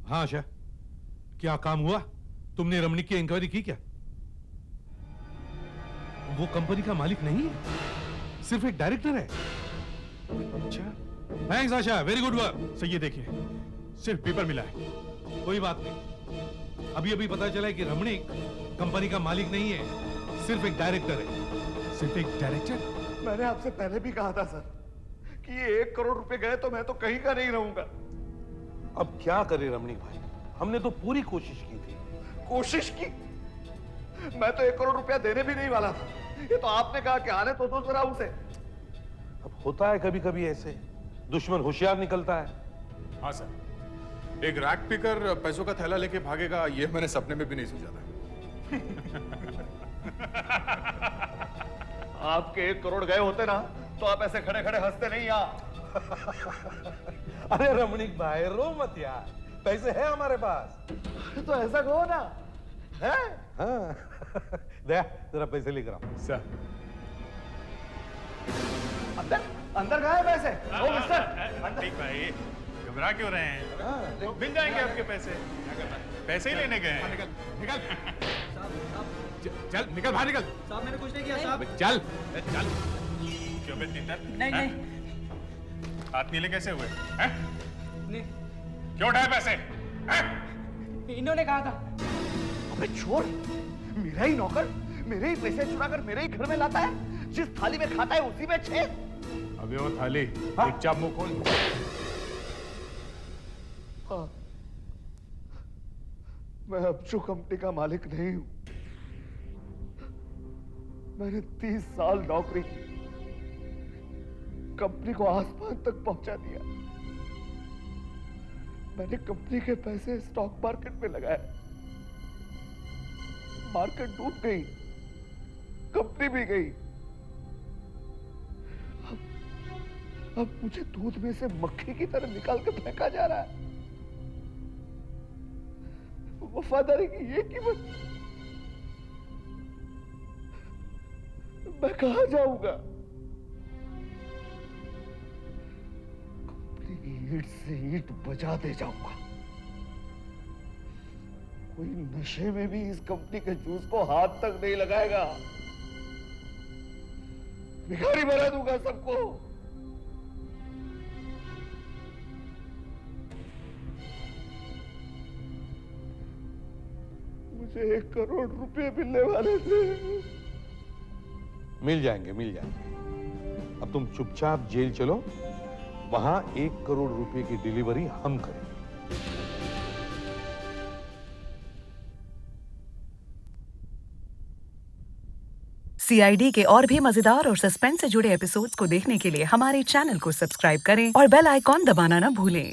हाँ आशा, क्या काम हुआ? तुमने रमणीक की इंक्वायरी की क्या? वो कंपनी का मालिक नहीं है, सिर्फ एक डायरेक्टर है। अच्छा, थैंक्स आशा, वेरी गुड वर्क। सर ये देखिए, सिर्फ पेपर मिला है। कोई बात नहीं, अभी अभी पता चला है कि रमणीक कंपनी का मालिक नहीं है, सिर्फ एक डायरेक्टर है। सिर्फ एक डायरेक्टर? मैंने आपसे पहले भी कहा था सर कि ये 1 करोड़ रुपए गए तो मैं तो कहीं का नहीं रहूंगा। अब क्या करे रमणीक भाई, हमने तो पूरी कोशिश की थी। कोशिश की? मैं तो 1 करोड़ रुपया देने भी नहीं वाला था। ये तो आपने कहा कि आने तो दो जरा उसे। अब होता है कभी कभी ऐसे, दुश्मन होशियार निकलता है। हाँ सर, एक रैक पिकर पैसों का थैला लेके भागेगा, ये मैंने सपने में भी नहीं सोचा था। आपके 1 करोड़ गए होते ना तो आप ऐसे खड़े खड़े हंसते नहीं यार। अरे रमणीक भाई रो मत यार, पैसे हैं हमारे पास। तो ऐसा कहो ना, है? हाँ। दया जरा पैसे लेकर आओ। सर अंदर अंदर गए पैसे? ओ मिस्टर, ठीक भाई, घबरा क्यों रहे हैं? मिल जाएंगे आपके पैसे। पैसे ही लेने गए हैं। निकल निकल, चल निकल बाहर निकल। साहब मैंने कुछ नहीं किया साहब। चल चल। क्यों बे तीतर? नहीं नहीं। हाथ नीले कैसे हुए हैं? नहीं। क्यों उठाए पैसे हैं? इन्होंने कहा था। अबे छोड़, मेरा ही नौकर मेरे ही पैसे चुरा कर मेरे ही घर में लाता है। जिस थाली में खाता है उसी में छेद। अबे वो थाली, चुपचाप मुंह खोल। हाँ, मैं अब जो कंपनी का मालिक नहीं हूं। मैंने 30 साल नौकरी की, कंपनी को आसमान तक पहुंचा दिया। मैंने कंपनी के पैसे स्टॉक मार्केट में लगाए, मार्केट डूब गई, कंपनी भी गई। अब मुझे दूध में से मक्खी की तरह निकाल कर फेंका जा रहा है। वफादारी की ये कीमत, मैं कहां जाऊंगा? कंपनी ईंट से ईंट बजा दे जाऊंगा। कोई नशे में भी इस कंपनी के जूस को हाथ तक नहीं लगाएगा। भिखारी बना दूंगा सबको। मुझे 1 करोड़ रुपए मिलने वाले थे। मिल जाएंगे, मिल जाएंगे। अब तुम चुपचाप जेल चलो, वहां 1 करोड़ रुपए की डिलीवरी हम करेंगे। CID के और भी मजेदार और सस्पेंस से जुड़े एपिसोड्स को देखने के लिए हमारे चैनल को सब्सक्राइब करें और बेल आइकॉन दबाना ना भूलें।